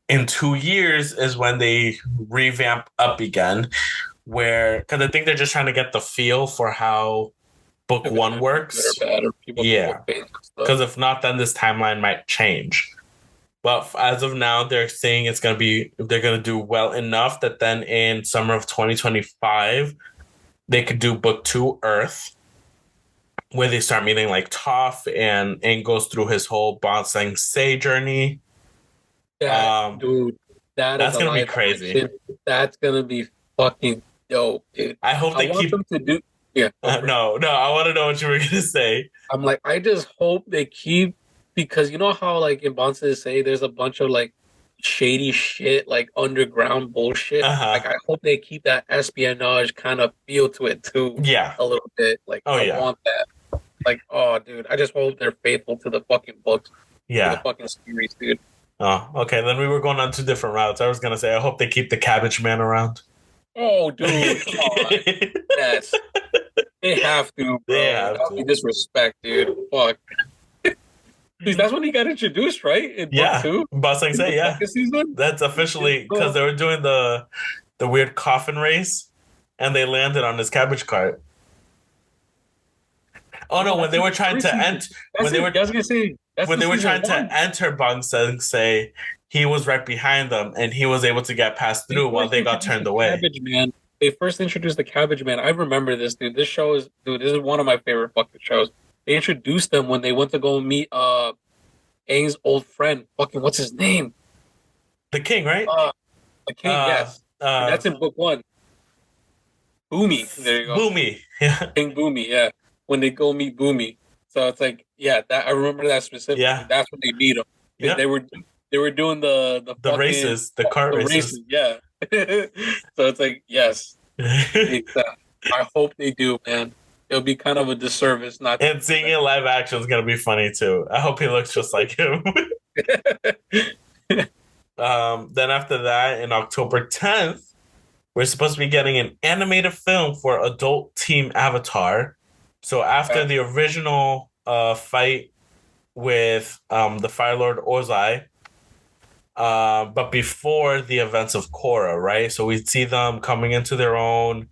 2 years is when they revamp Up again, because I think they're just trying to get the feel for how book 1 works. Yeah, because if not, then this timeline might change. But as of now, they're saying they're gonna do well enough that then in summer of 2025, they could do book 2, Earth, where they start meeting like Toph and Aang goes through his whole Bonsang Se journey. That dude, that is That's a gonna be live crazy. action. That's gonna be fucking dope, dude. I hope I they want keep. them to do. Yeah, go for it. No, I want to know what you were gonna say. I'm like, I just hope they keep because you know how like in Bonsa say there's a bunch of like shady shit, like underground bullshit. Uh-huh. Like I hope they keep that espionage kind of feel to it too, Yeah. a little bit. Like Oh I yeah. want that. Like, oh dude, I just hope they're faithful to the fucking books, to the Yeah. fucking series, dude. Oh, okay. Then we were going on 2 different routes. I was gonna say I hope they keep the Cabbage Man around. Oh dude, come on. Yes. They have to, They bro. have That would be to. disrespect, dude. Fuck. Because that's when he got introduced, right? In book Yeah. two? Bosang In the say, yeah. second season? That's officially because they were doing the weird coffin race and they landed on his cabbage cart. Oh no, when they were trying to enter when they were I was gonna say that's when the they were season trying one. to enter Bang Say, he was right behind them and he was able to get passed through while they got turned away. Cabbage Man. They first introduced the Cabbage Man. I remember this, dude. This show is this is one of my favorite fucking shows. They introduced them when they went to go meet Aang's old friend. Fucking what's his name? The king, right? The king, yes. And that's in book one. Boomy. There you go. Boomy. Yeah. King Boomy, yeah. When they go meet Boomy. So it's like, yeah, that I remember that specifically. Yeah. That's when they meet him. Yeah. They were doing the fucking, races, the cart races. Yeah. So it's like, yes. I hope they do, man. It'll be kind of a disservice not to. And seeing it live action is gonna be funny too. I hope he looks just like him. Then after that, in October 10th, we're supposed to be getting an animated film for adult Team Avatar. So after the original fight with the Fire Lord Ozai, but before the events of Korra, right? So we see them coming into their own,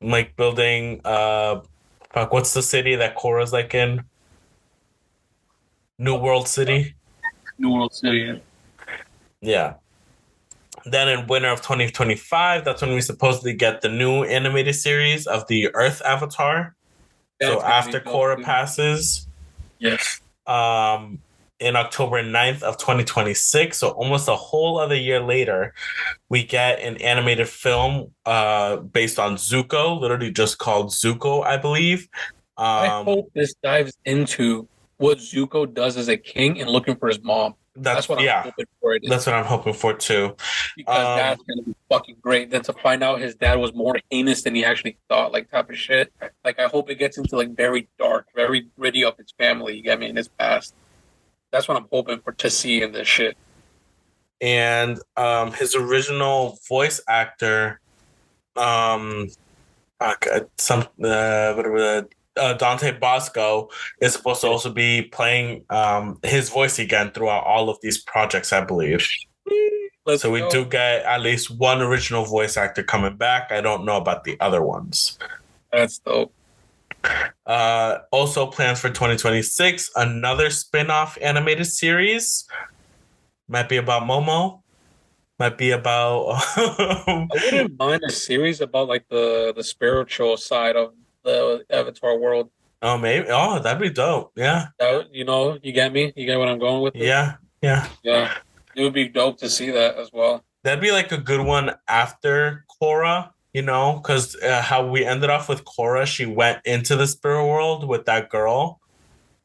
like building. What's the city that Korra's like in? New World City. New World City. Yeah. Then in winter of 2025, that's when we supposedly get the new animated series of the Earth Avatar. So after Korra passes. Yes. In October 9th of 2026, so almost a whole other year later, we get an animated film based on Zuko, literally just called Zuko, I believe. I hope this dives into what Zuko does as a king and looking for his mom. That's what I'm hoping for. That's what I'm hoping for too. Because that's gonna be fucking great. Then to find out his dad was more heinous than he actually thought, like type of shit. Like I hope it gets into like very dark, very gritty of his family. You get me in his past. That's what I'm hoping for to see in this shit. And his original voice actor, Dante Bosco is supposed to also be playing his voice again throughout all of these projects, I believe. So we do get at least one original voice actor coming back. I don't know about the other ones. That's dope. Also plans for 2026, another spin-off animated series. Might be about Momo. Might be about I wouldn't mind a series about like the spiritual side of the Avatar world. Oh, maybe. Oh, that'd be dope. Yeah. You get me? You get what I'm going with? Yeah. Yeah. It would be dope to see that as well. That'd be like a good one after Korra, because how we ended off with Korra, she went into the spirit world with that girl.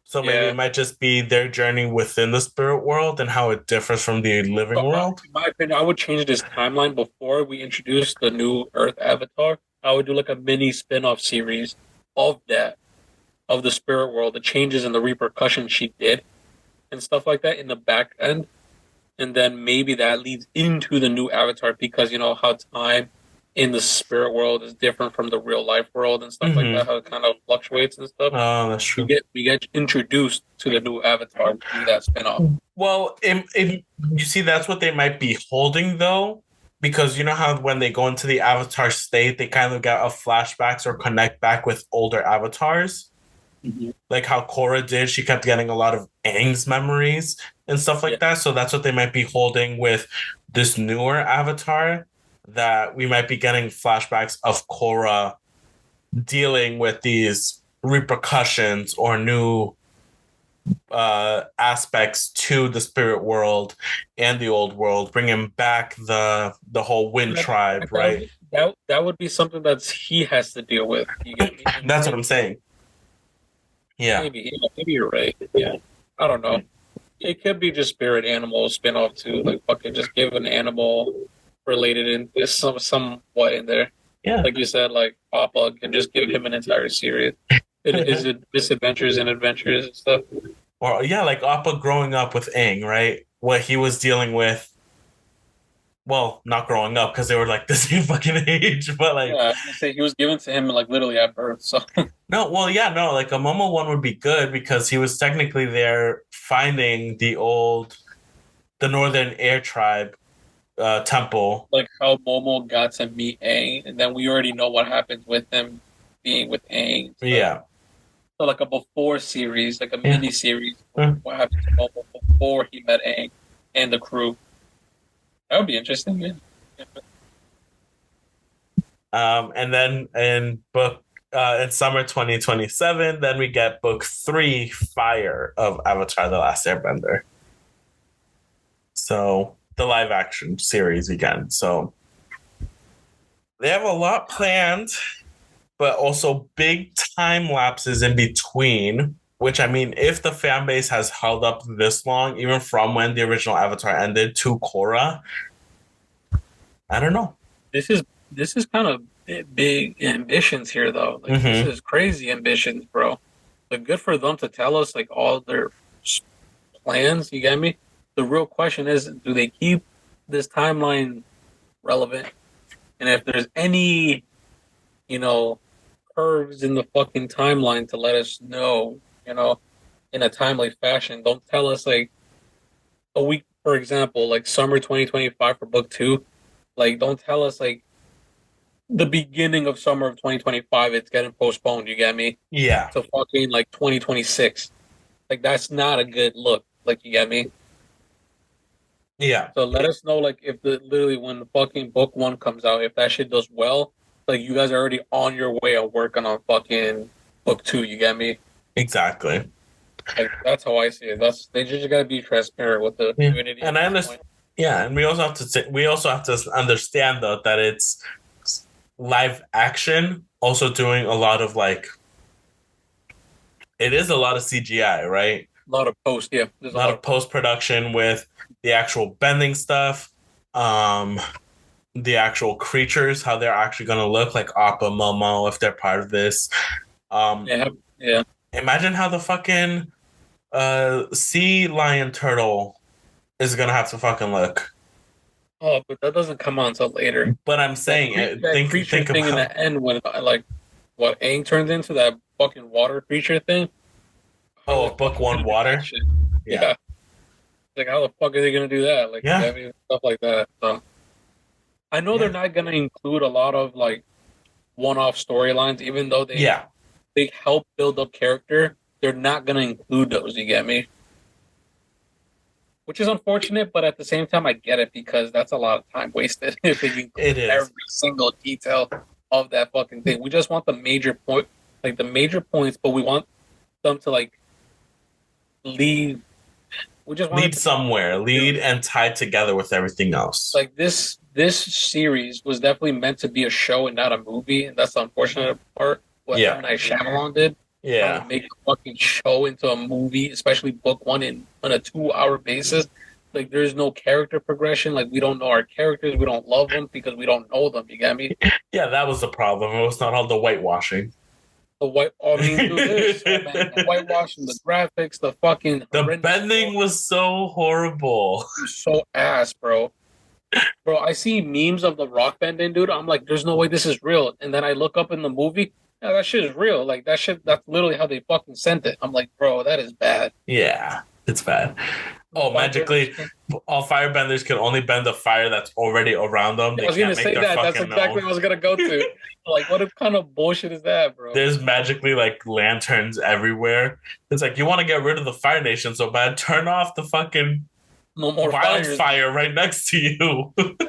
So maybe it might just be their journey within the spirit world and how it differs from the living world. In my opinion, I would change this timeline before we introduce the new Earth Avatar. I would do like a mini spin-off series of that, of the spirit world, the changes and the repercussions she did and stuff like that in the back end. And then maybe that leads into the new Avatar because, how time in the spirit world is different from the real life world and stuff like that, how it kind of fluctuates and stuff. Oh, that's true. We get introduced to the new Avatar through that spinoff. Well, you see, that's what they might be holding, though, because you know how when they go into the Avatar state, they kind of get a flashbacks or connect back with older avatars. Mm-hmm. Like how Korra did, she kept getting a lot of Aang's memories. and stuff like that. So that's what they might be holding with this newer Avatar, that we might be getting flashbacks of Korra dealing with these repercussions or new aspects to the spirit world and the old world, bringing back the whole Wind tribe, right? That would be something that he has to deal with. You get me? That's what I'm saying. Yeah. Maybe you're right. Yeah. I don't know. It could be just spirit animal spin-off too. Like fucking just give an animal related in this somewhat in there. Yeah. Like you said, like Papa can just give him an entire series. Is it misadventures and adventures and stuff? Or yeah, like Appa growing up with Aang, right? What he was dealing with. Well, not growing up because they were like the same fucking age, but like yeah, I say he was given to him like literally at birth. So no, well, yeah, no, like a Momo one would be good because he was technically there finding the Northern Air Tribe temple. like how Momo got to meet Aang, and then we already know what happens with them being with Aang. So, Yeah. So like a before series, like a Yeah. mini series, what happened to Momo before he met Aang and the crew. That would be interesting, man. And then in summer 2027, then we get book 3, Fire of Avatar: The Last Airbender. So the live action series again. So they have a lot planned, but also big time lapses in between. Which, I mean, if the fan base has held up this long, even from when the original Avatar ended to Korra, I don't know. This is kind of big ambitions here, though. Like this is crazy ambitions, bro. Like good for them to tell us like all their plans. You get me? The real question is, do they keep this timeline relevant? And if there's any, curves in the fucking timeline to let us know, in a timely fashion. Don't tell us like a week, for example, like summer 2025 for book 2. Like, don't tell us like the beginning of summer of 2025 it's getting postponed. You get me? Yeah. To fucking like 2026. Like that's not a good look. Like you get me? Yeah. So let us know like if literally when the fucking book 1 comes out, if that shit does well, like you guys are already on your way of working on fucking book 2. You get me? Exactly. Like that's how I see it. They just gotta be transparent with the community. And I understand. Yeah, and we also have to understand though that it's live action, also doing a lot of like. It is a lot of CGI, right? A lot of post, yeah. There's a lot of post production with the actual bending stuff, the actual creatures, how they're actually going to look, like Appa, Momo, if they're part of this. Yeah. Imagine how the fucking sea lion turtle is gonna have to fucking look. Oh, but that doesn't come on until later. But I'm saying that creature thing in the end when like what Aang turned into, that fucking water creature thing. Oh, book 1 water. Yeah. Like how the fuck are they gonna do that? Like stuff like that. So I know they're not gonna include a lot of like one-off storylines, even though they help build up character. They're not gonna include those. You get me? Which is unfortunate, but at the same time, I get it because that's a lot of time wasted if they include every single detail of that fucking thing. We just want the major points, but we want them to like lead. We just want lead and tied together with everything else. Like this series was definitely meant to be a show and not a movie, and that's the unfortunate part. What M. Night Shyamalan did. Yeah. To make a fucking show into a movie, especially book 1 on a 2-hour basis. Like, there's no character progression. Like, we don't know our characters. We don't love them because we don't know them. You get me? Yeah, that was the problem. It was not all the whitewashing. The whitewashing, the graphics, the fucking... The bending was so horrible. It was so ass, bro. Bro, I see memes of the rock bending, dude. I'm like, there's no way this is real. And then I look up in the movie... Yeah, that shit is real. Like, that's literally how they fucking sent it. I'm like, bro, that is bad. Yeah. It's bad. Oh, magically, Firebenders. all firebenders can only bend the fire that's already around them. I They was gonna can't make say their that. That's fucking exactly own. what I was gonna go to. Like, what kind of bullshit is that, bro? There's magically like lanterns everywhere. It's like you want to get rid of the Fire Nation so bad, turn off the fucking No more fires. wildfire right next to you. Yeah.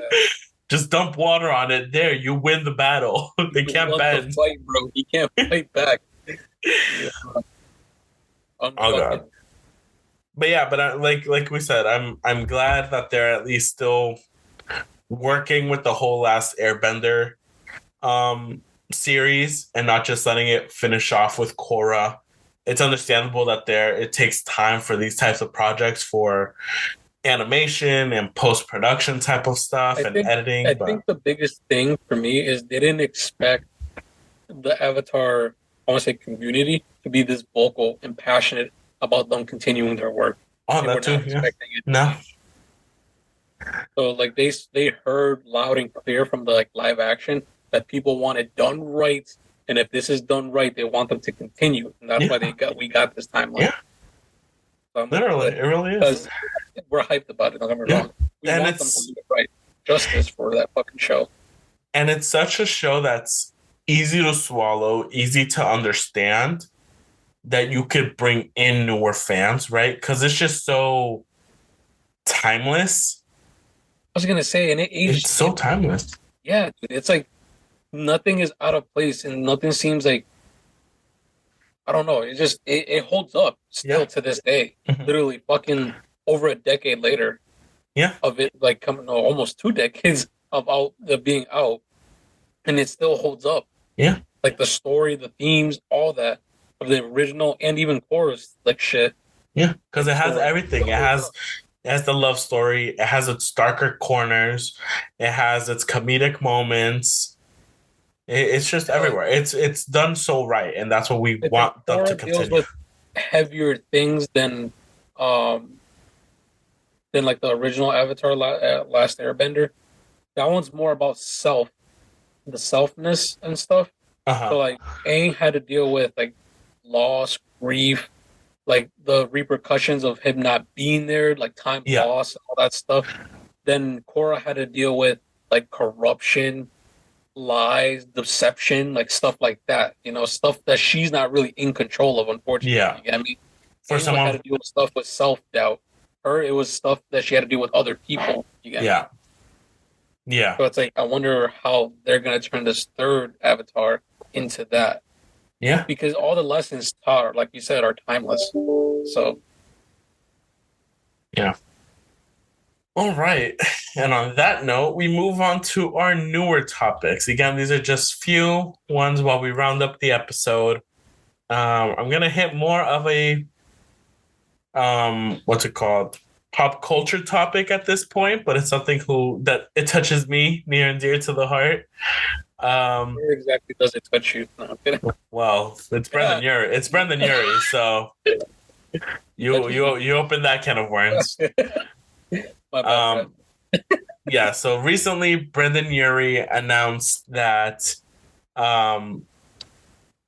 Just dump water on it. There, you win the battle. They You can't want the bend. fight, bro. He can't fight back. Yeah. Oh god. Unfucking. But yeah, but like we said, I'm glad that they're at least still working with the whole Last Airbender series and not just letting it finish off with Korra. It's understandable that it takes time for these types of projects for animation and post production type of stuff and I editing, but think the biggest thing for me is they didn't expect the Avatar, I want to say community, to be this vocal and passionate about them continuing their work. oh They were that too, not yeah. expecting it. No. So like they heard loud and clear from the like live action that people want it done right, and if this is done right, they want them to continue, and that's why we got this timeline. Yeah. So I'm Literally, it really is. because we're hyped about it. Don't get me wrong. We And want them to do it right, justice for that fucking show. And it's such a show that's easy to swallow, easy to understand, that you could bring in newer fans, right? Because it's just so timeless. I was gonna say, and it aged. It's so timeless. Yeah, dude, it's like nothing is out of place, and nothing seems like I don't know. It holds up still to this day. Mhm. Literally, fucking over a decade later. Yeah. Of it, like coming almost 2 decades of being out, and it still holds up. Yeah. Like the story, the themes, all that of the original, and even chorus like shit. Yeah, because it has everything. It has the love story. It has its darker corners. It has its comedic moments. It's just everywhere. It's done so right, and that's what we want them to continue. Deals with heavier things than like the original Avatar Last Airbender. That one's more about the selfness and stuff. So like Aang had to deal with like loss, grief, like the repercussions of him not being there, like time loss, and all that stuff. Then Korra had to deal with like corruption, lies, deception, like stuff like that. You know, stuff that she's not really in control of, unfortunately. Yeah. You get me? For Aang someone had to deal with stuff with self doubt. Her, it was stuff that she had to deal with other people. You get me? Yeah. So it's like I wonder how they're gonna turn this third Avatar into that. Yeah. Because all the lessons taught, like you said, are timeless. So yeah. All right. And on that note, we move on to our newer topics. Again, these are just few ones while we round up the episode. I'm gonna hit more of a what's it called? Pop culture topic at this point, but it's something that it touches me near and dear to the heart. Where exactly does it touch you? No, I'm kidding. Well, it's Brendan Urie. It's Brendan Urie, so you open that can of worms. My bad, yeah, so recently Brendan Urie announced that after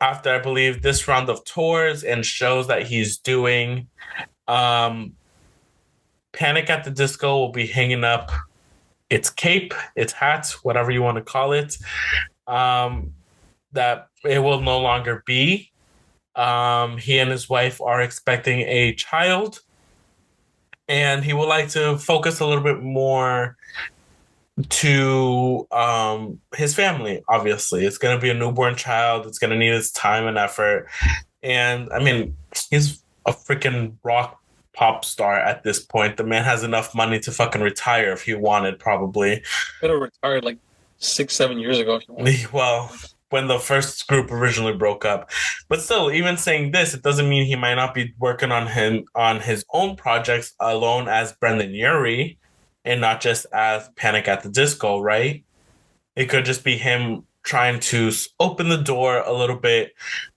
I believe this round of tours and shows that he's doing, Panic at the Disco will be hanging up its cape, its hat, whatever you want to call it. That it will no longer be. He and his wife are expecting a child, and he would like to focus a little bit more to his family. Obviously, it's going to be a newborn child. It's going to need his time and effort. And I mean, he's a freaking rock pop star at this point. The man has enough money to fucking retire if he wanted, probably. Could have retired like 6-7 years ago if you wanted. Well, when the first group originally broke up. But still, even saying this, it doesn't mean he might not be working on his own projects alone as Brendan Urie and not just as Panic at the Disco, right? It could just be him trying to open the door a little bit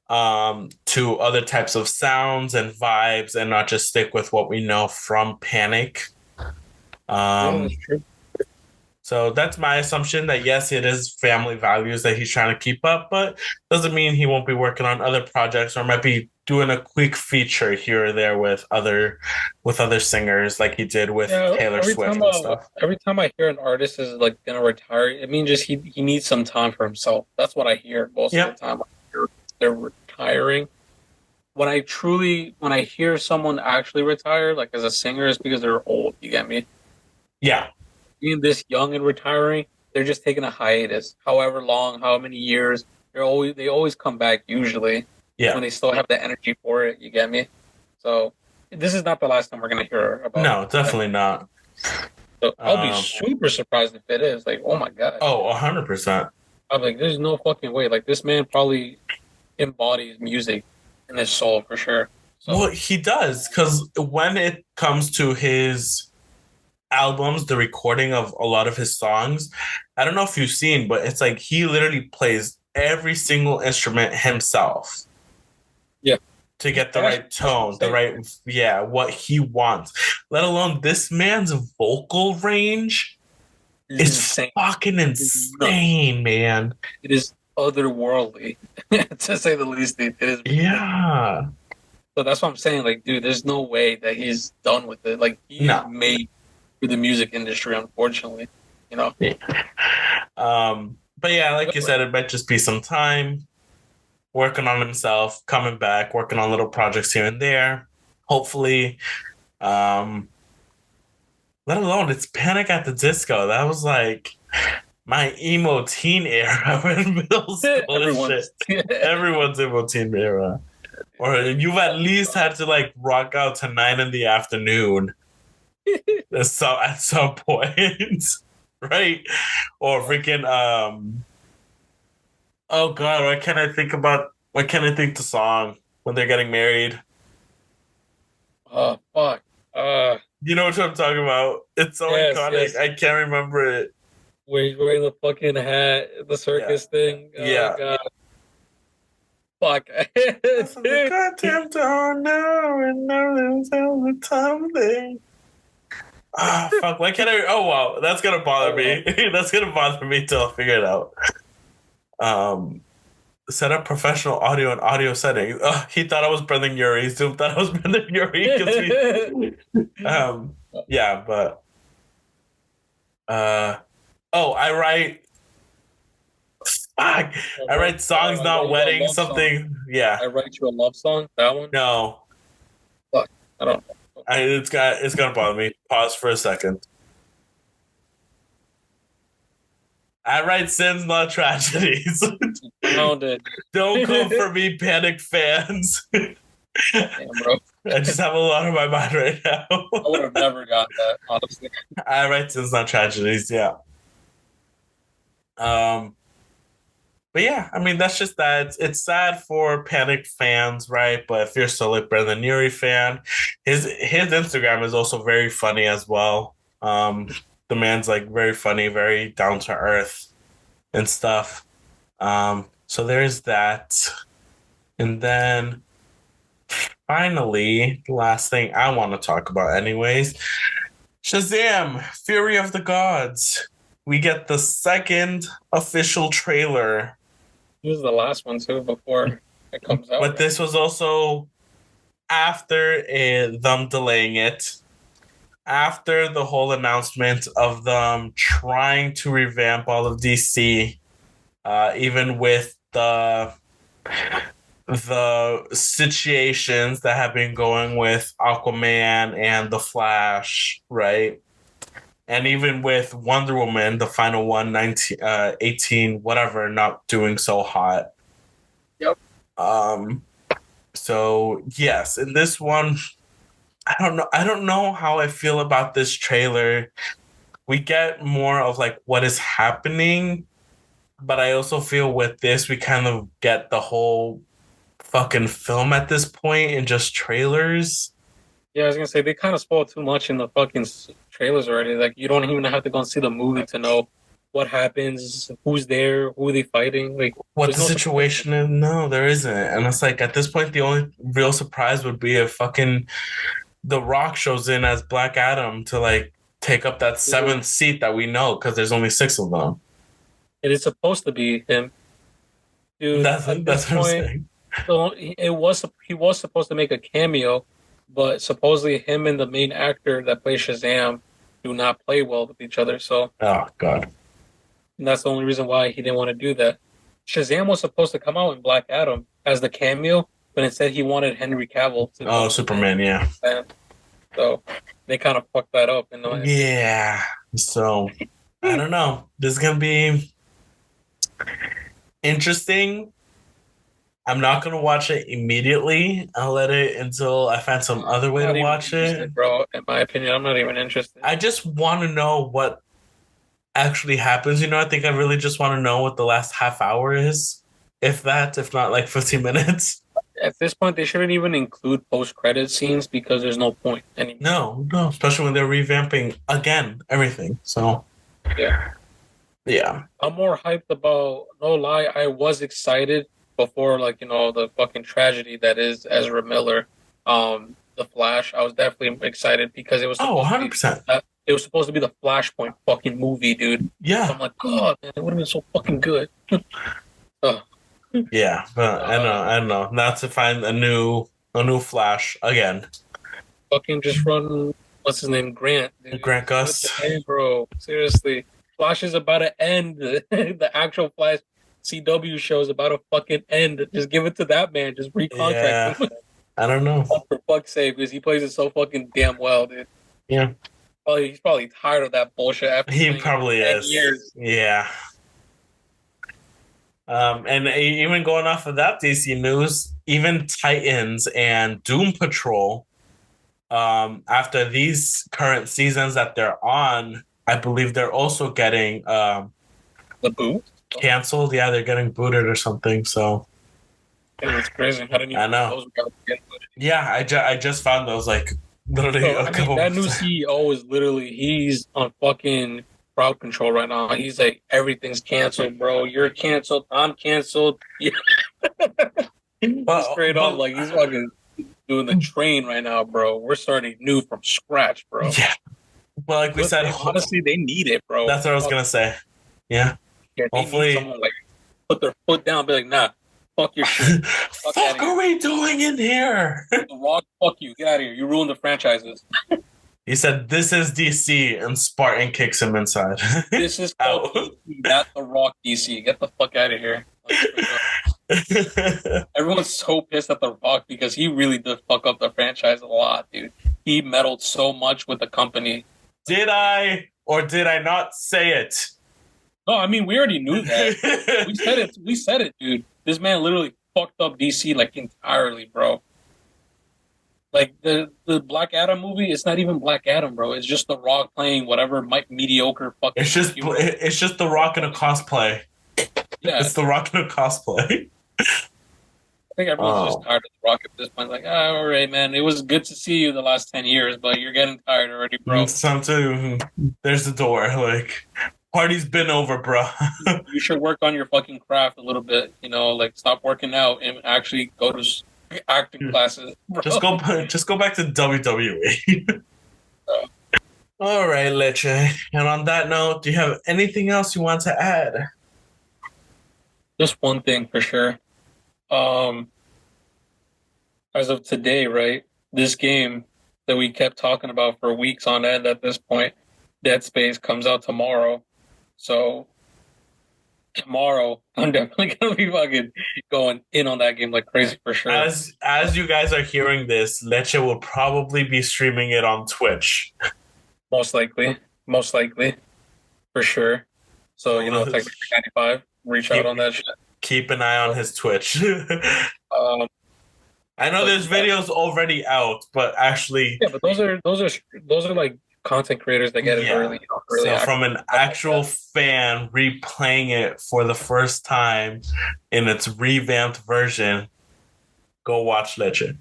to other types of sounds and vibes and not just stick with what we know from Panic. Yeah, that's true. So that's my assumption that yes, it is family values that he's trying to keep up, but doesn't mean he won't be working on other projects or might be doing a quick feature here or there with other singers like he did with Yeah, Taylor Swift and stuff. every time I hear an artist is like gonna retire, it means just he needs some time for himself. That's what I hear most of the Yep. time. I hear they're retiring. When I hear someone actually retire, like as a singer, it's because they're old. You get me? Yeah. Being this young and retiring, they're just taking a hiatus. However long, how many years, they always come back usually Yeah. when they still have the energy for it. You get me? So this is not the last time we're gonna hear about. No, definitely not. So I'll be Um, super surprised if it is. Like, oh my god. 100%. I'm like, there's no fucking way. Like this man probably embodies music in his soul for sure. Well, So he does because when it comes to his albums, the recording of a lot of his songs, I don't know if you've seen, but it's like he literally plays every single instrument himself. yeah. To get the That's right what I'm tone, the saying. right, yeah, what he wants. Let alone this man's vocal range It's is insane. fucking It's nuts. insane, man. It is otherworldly, to say the least. It is ridiculous. Yeah. So that's what I'm saying. Like, dude, there's no way that he's done with it. Like, he is No. made for the music industry, unfortunately. You know? Yeah. But yeah, like you said, it might just be some time working on himself, coming back, working on little projects here and there. Hopefully, let alone it's Panic at the Disco. That was like my emo teen era in middle school and shit. Everyone's. Everyone's emo teen era. Or you've at least had to like rock out to 9 in the afternoon at some point. Right? Or freaking oh god, why can't I think the song when they're getting married? Oh, fuck. You know what I'm talking about? It's so Yes, iconic. yes. I can't remember it. Where he's wearing the fucking hat, the circus thing. Oh, Yeah. God. Fuck. That's the goddamn don't know and know the time thing. Ah, fuck. Why can't I? Oh, wow. That's going to bother me. That's going to bother me till I figure it out. Set up professional audio and audio settings. He thought I was Brendan Urie. Zoom thought I was Brendan Urie. Yeah, but I write. Fuck, I write songs, not weddings. Something. Song. Yeah. I write you a love song. That one. No. Fuck. I don't know. It's gonna bother me. Pause for a second. I write sins, not tragedies. Founded. Don't come for me, Panic fans. Damn, bro. I just have a lot on my mind right now. I would have never got that, honestly. I write sins, not tragedies. Yeah. But yeah, I mean that's just that. It's sad for Panic fans, right? But if you're still a Brendan Urie fan, his Instagram is also very funny as well. The man's like very funny, very down to earth and stuff. So there's that. And then finally, the last thing I want to talk about, anyways, Shazam! Fury of the Gods. We get the second official trailer. This is the last one too before it comes out. But this was also after them delaying it, after the whole announcement of them trying to revamp all of DC, even with the situations that have been going with Aquaman and the Flash, right? And even with Wonder Woman, the final one, 18, whatever, not doing so hot. Yep. So yes, in this one, I don't know how I feel about this trailer. We get more of like what is happening, but I also feel with this we kind of get the whole fucking film at this point in just trailers. Yeah, I was gonna say they kind of spoiled too much in the fucking trailers already. Like you don't even have to go and see the movie to know what happens, who's there, who are they fighting, like what the situation is. No, there isn't. And it's like at this point the only real surprise would be if fucking The Rock shows in as Black Adam to take up that seventh seat that we know because there's only 6 of them. It is supposed to be him, dude. That's At what this I'm point, saying. so he was supposed to make a cameo, but supposedly him and the main actor that plays Shazam do not play well with each other. So Oh God. and that's the only reason why he didn't want to do that. Shazam was supposed to come out in Black Adam as the cameo, but instead he wanted Henry Cavill to Oh, come Superman. Yeah. in. So they kind of fucked that up. Yeah. So I don't know. This is gonna be interesting. I'm not gonna watch it immediately. I'll let it until I find some other way to Not even watch it. interested, bro. In my opinion, I'm not even interested. I just want to know what actually happens. I think I really just want to know what the last half hour is, if not like 15 minutes. At this point, they shouldn't even include post-credit scenes because there's no point anymore. No, especially when they're revamping again everything. So Yeah. I'm more hyped about. No lie, I was excited before, like the fucking tragedy that is Ezra Miller, the Flash. I was definitely excited because it was Oh, supposed to 100%. it was supposed to be the Flashpoint fucking movie, dude. Yeah. So I'm like, God, man, it would have been so fucking good. Yeah, but I don't know. Not to find a new Flash again. Fucking just run. What's his name? Grant. Dude. Grant Gust. Hey, bro. Seriously, Flash is about to end. The actual Flash CW show is about to fucking end. Just give it to that man. Just recontract him. I don't know. For fuck's sake, because he plays it so fucking damn well, dude. Yeah. He's probably tired of that bullshit after He probably 10 is. years. Yeah. And even going off of that DC news, even Titans and Doom Patrol, after these current seasons that they're on, I believe they're also getting the boot canceled. Yeah, they're getting booted or something. So it's crazy. I know. Yeah, I just found those like literally a couple. That new CEO is literally he's on fucking crowd control right now. He's like, everything's canceled, bro. You're canceled. I'm canceled. Yeah. Straight up, like he's fucking doing the train right now, bro. We're starting new from scratch, bro. Yeah. Well, like we said, honestly, they need it, bro. That's what I was gonna say. Yeah. Hopefully, need someone like put their foot down, be like, nah, fuck your shit. Fuck are we doing in here? The Rock, fuck you. Get out of here. You ruined the franchises. He said, "This is DC," and Spartan kicks him inside. This is out. Not the Rock DC. Get the fuck out of here. Everyone's so pissed at the Rock because he really did fuck up the franchise a lot, dude. He meddled so much with the company. Did I or did I not say it? No, I mean we already knew that. We said it. We said it, dude. This man literally fucked up DC like entirely, bro. Like the Black Adam movie, it's not even Black Adam, bro. It's just The Rock playing whatever mediocre fucking. It's just The Rock in a cosplay. Yeah, it's The Rock in a cosplay. I think everyone's just tired of The Rock at this point. Like, all right, man, it was good to see you the last 10 years, but you're getting tired already, bro. Some too. There's the door. Like, party's been over, bro. You should work on your fucking craft a little bit. Like stop working out and actually go to acting classes. Bro. Just go back to WWE. All right, Leche. And on that note, do you have anything else you want to add? Just one thing for sure. As of today, right? This game that we kept talking about for weeks on end at this point, Dead Space comes out tomorrow. So tomorrow, I'm definitely gonna be fucking going in on that game like crazy for sure. As you guys are hearing this, Leche will probably be streaming it on Twitch. Most likely, for sure. So Tech95, reach out on that shit. Keep an eye on his Twitch. I know there's videos already out, but actually, yeah, but those are like content creators that get it early. So from an actual fan replaying it for the first time in its revamped version, go watch Leche.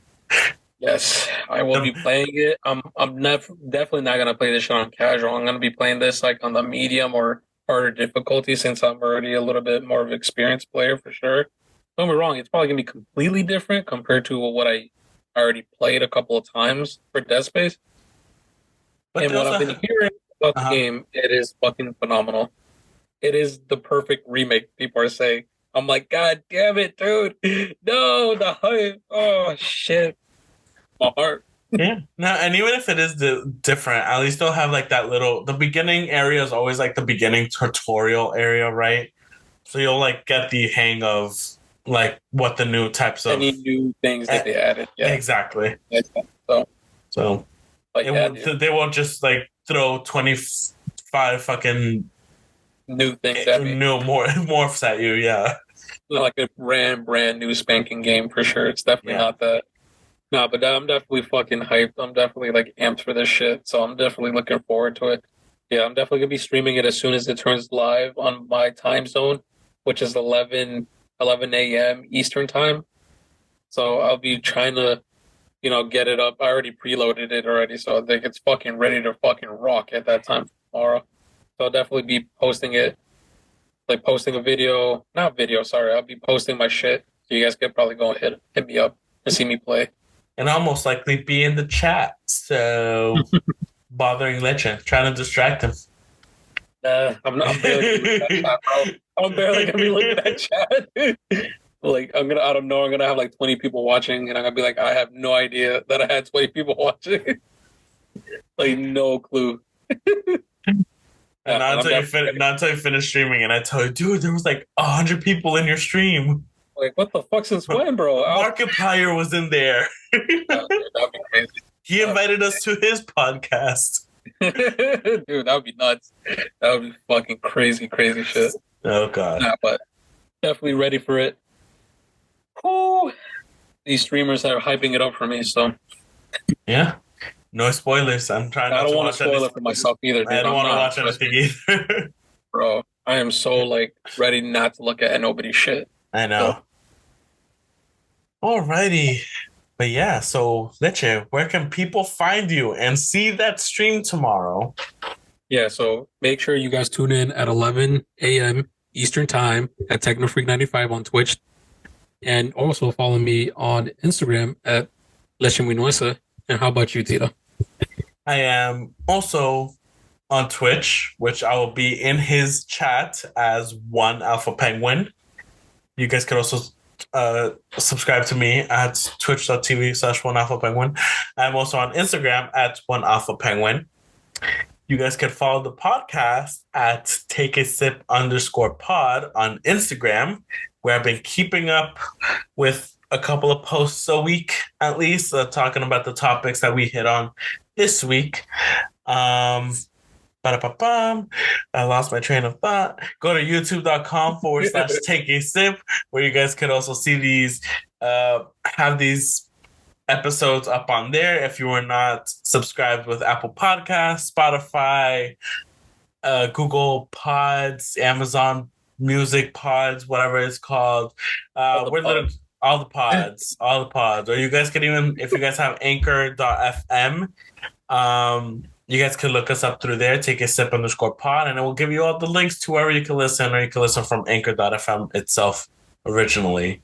Yes, I will be playing it. I'm definitely not gonna play this shit on casual. I'm gonna be playing this like on the medium or harder difficulty since I'm already a little bit more of an experienced player for sure. Don't get me wrong, it's probably gonna be completely different compared to what I already played a couple of times for Dead Space. But and what I've been hearing, about the game, it is fucking phenomenal. It is the perfect remake, people are saying. I'm like, God damn it, dude. No, the hype. Oh, shit. My heart. Yeah. No, and even if it is different, at least they'll have like that little. The beginning area is always like the beginning tutorial area, right? So you'll like get the hang of like what the new types of any new things that they added. Yeah, exactly. So like, they won't just like throw 25 fucking new things at me. New morphs at you. Yeah, like a brand new spanking game for sure. It's definitely not that. No, but I'm definitely fucking hyped. I'm definitely like amped for this shit. So I'm definitely looking forward to it. Yeah, I'm definitely gonna be streaming it as soon as it turns live on my time zone, which is 11 a.m. Eastern time. So I'll be trying to, get it up. I already preloaded it already, so I think it's fucking ready to fucking rock at that time tomorrow. So I'll definitely be posting it, like posting a video, not video, sorry. I'll be posting my shit. So you guys could probably go ahead hit me up and see me play. And I'll most likely be in the chat, so bothering Leche, trying to distract him. I'm barely gonna be looking at chat, bro. I'm barely gonna be looking at chat. Like I don't know, I'm gonna have like 20 people watching, and I'm gonna be like, I have no idea that I had 20 people watching. Like no clue. And not until you finish streaming, and I tell you, dude, there was like 100 people in your stream. Like, what the fuck since when, bro? Markiplier was in there. That'd be crazy. He invited us to his podcast. Dude, that would be nuts. That would be fucking crazy shit. Oh, God. Nah, but definitely ready for it. Whew. These streamers are hyping it up for me, so. Yeah. No spoilers. I'm trying not to watch I don't want to spoil it for myself either, dude. I don't want to watch anything either. Bro, I am so, like, ready not to look at nobody's shit. I know. So. Alrighty. But yeah, so Leche, where can people find you and see that stream tomorrow? Yeah, so make sure you guys tune in at 11 a.m. Eastern Time at TechnoFreak95 on Twitch. And also follow me on Instagram at Leche Minuesa. And how about you, Tito? I am also on Twitch, which I will be in his chat as One Alpha Penguin. You guys can also subscribe to me at twitch.tv/OneAlphaPenguin. I'm also on Instagram at OneAlphaPenguin. You guys can follow the podcast at TakeASip_pod on Instagram, where I've been keeping up with a couple of posts a week, at least, talking about the topics that we hit on this week. I lost my train of thought. Go to youtube.com/takeasip, where you guys could also see these, have these episodes up on there. If you were not subscribed with Apple Podcasts, Spotify, Google Pods, Amazon Music Pods, whatever it's called. All the pods. Or you guys can even, if you guys have anchor.fm, you guys can look us up through there, TakeASip_pod, and it will give you all the links to wherever you can listen, or you can listen from anchor.fm itself originally.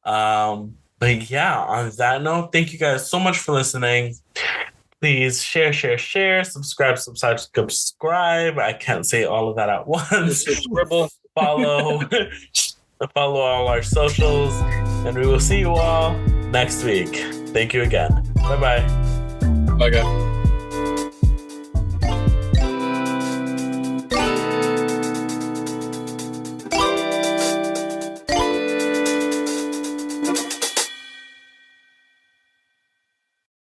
But yeah, on that note, thank you guys so much for listening. Please share, subscribe. I can't say all of that at once. Follow all our socials, and we will see you all next week. Thank you again. Bye-bye. Bye, guys.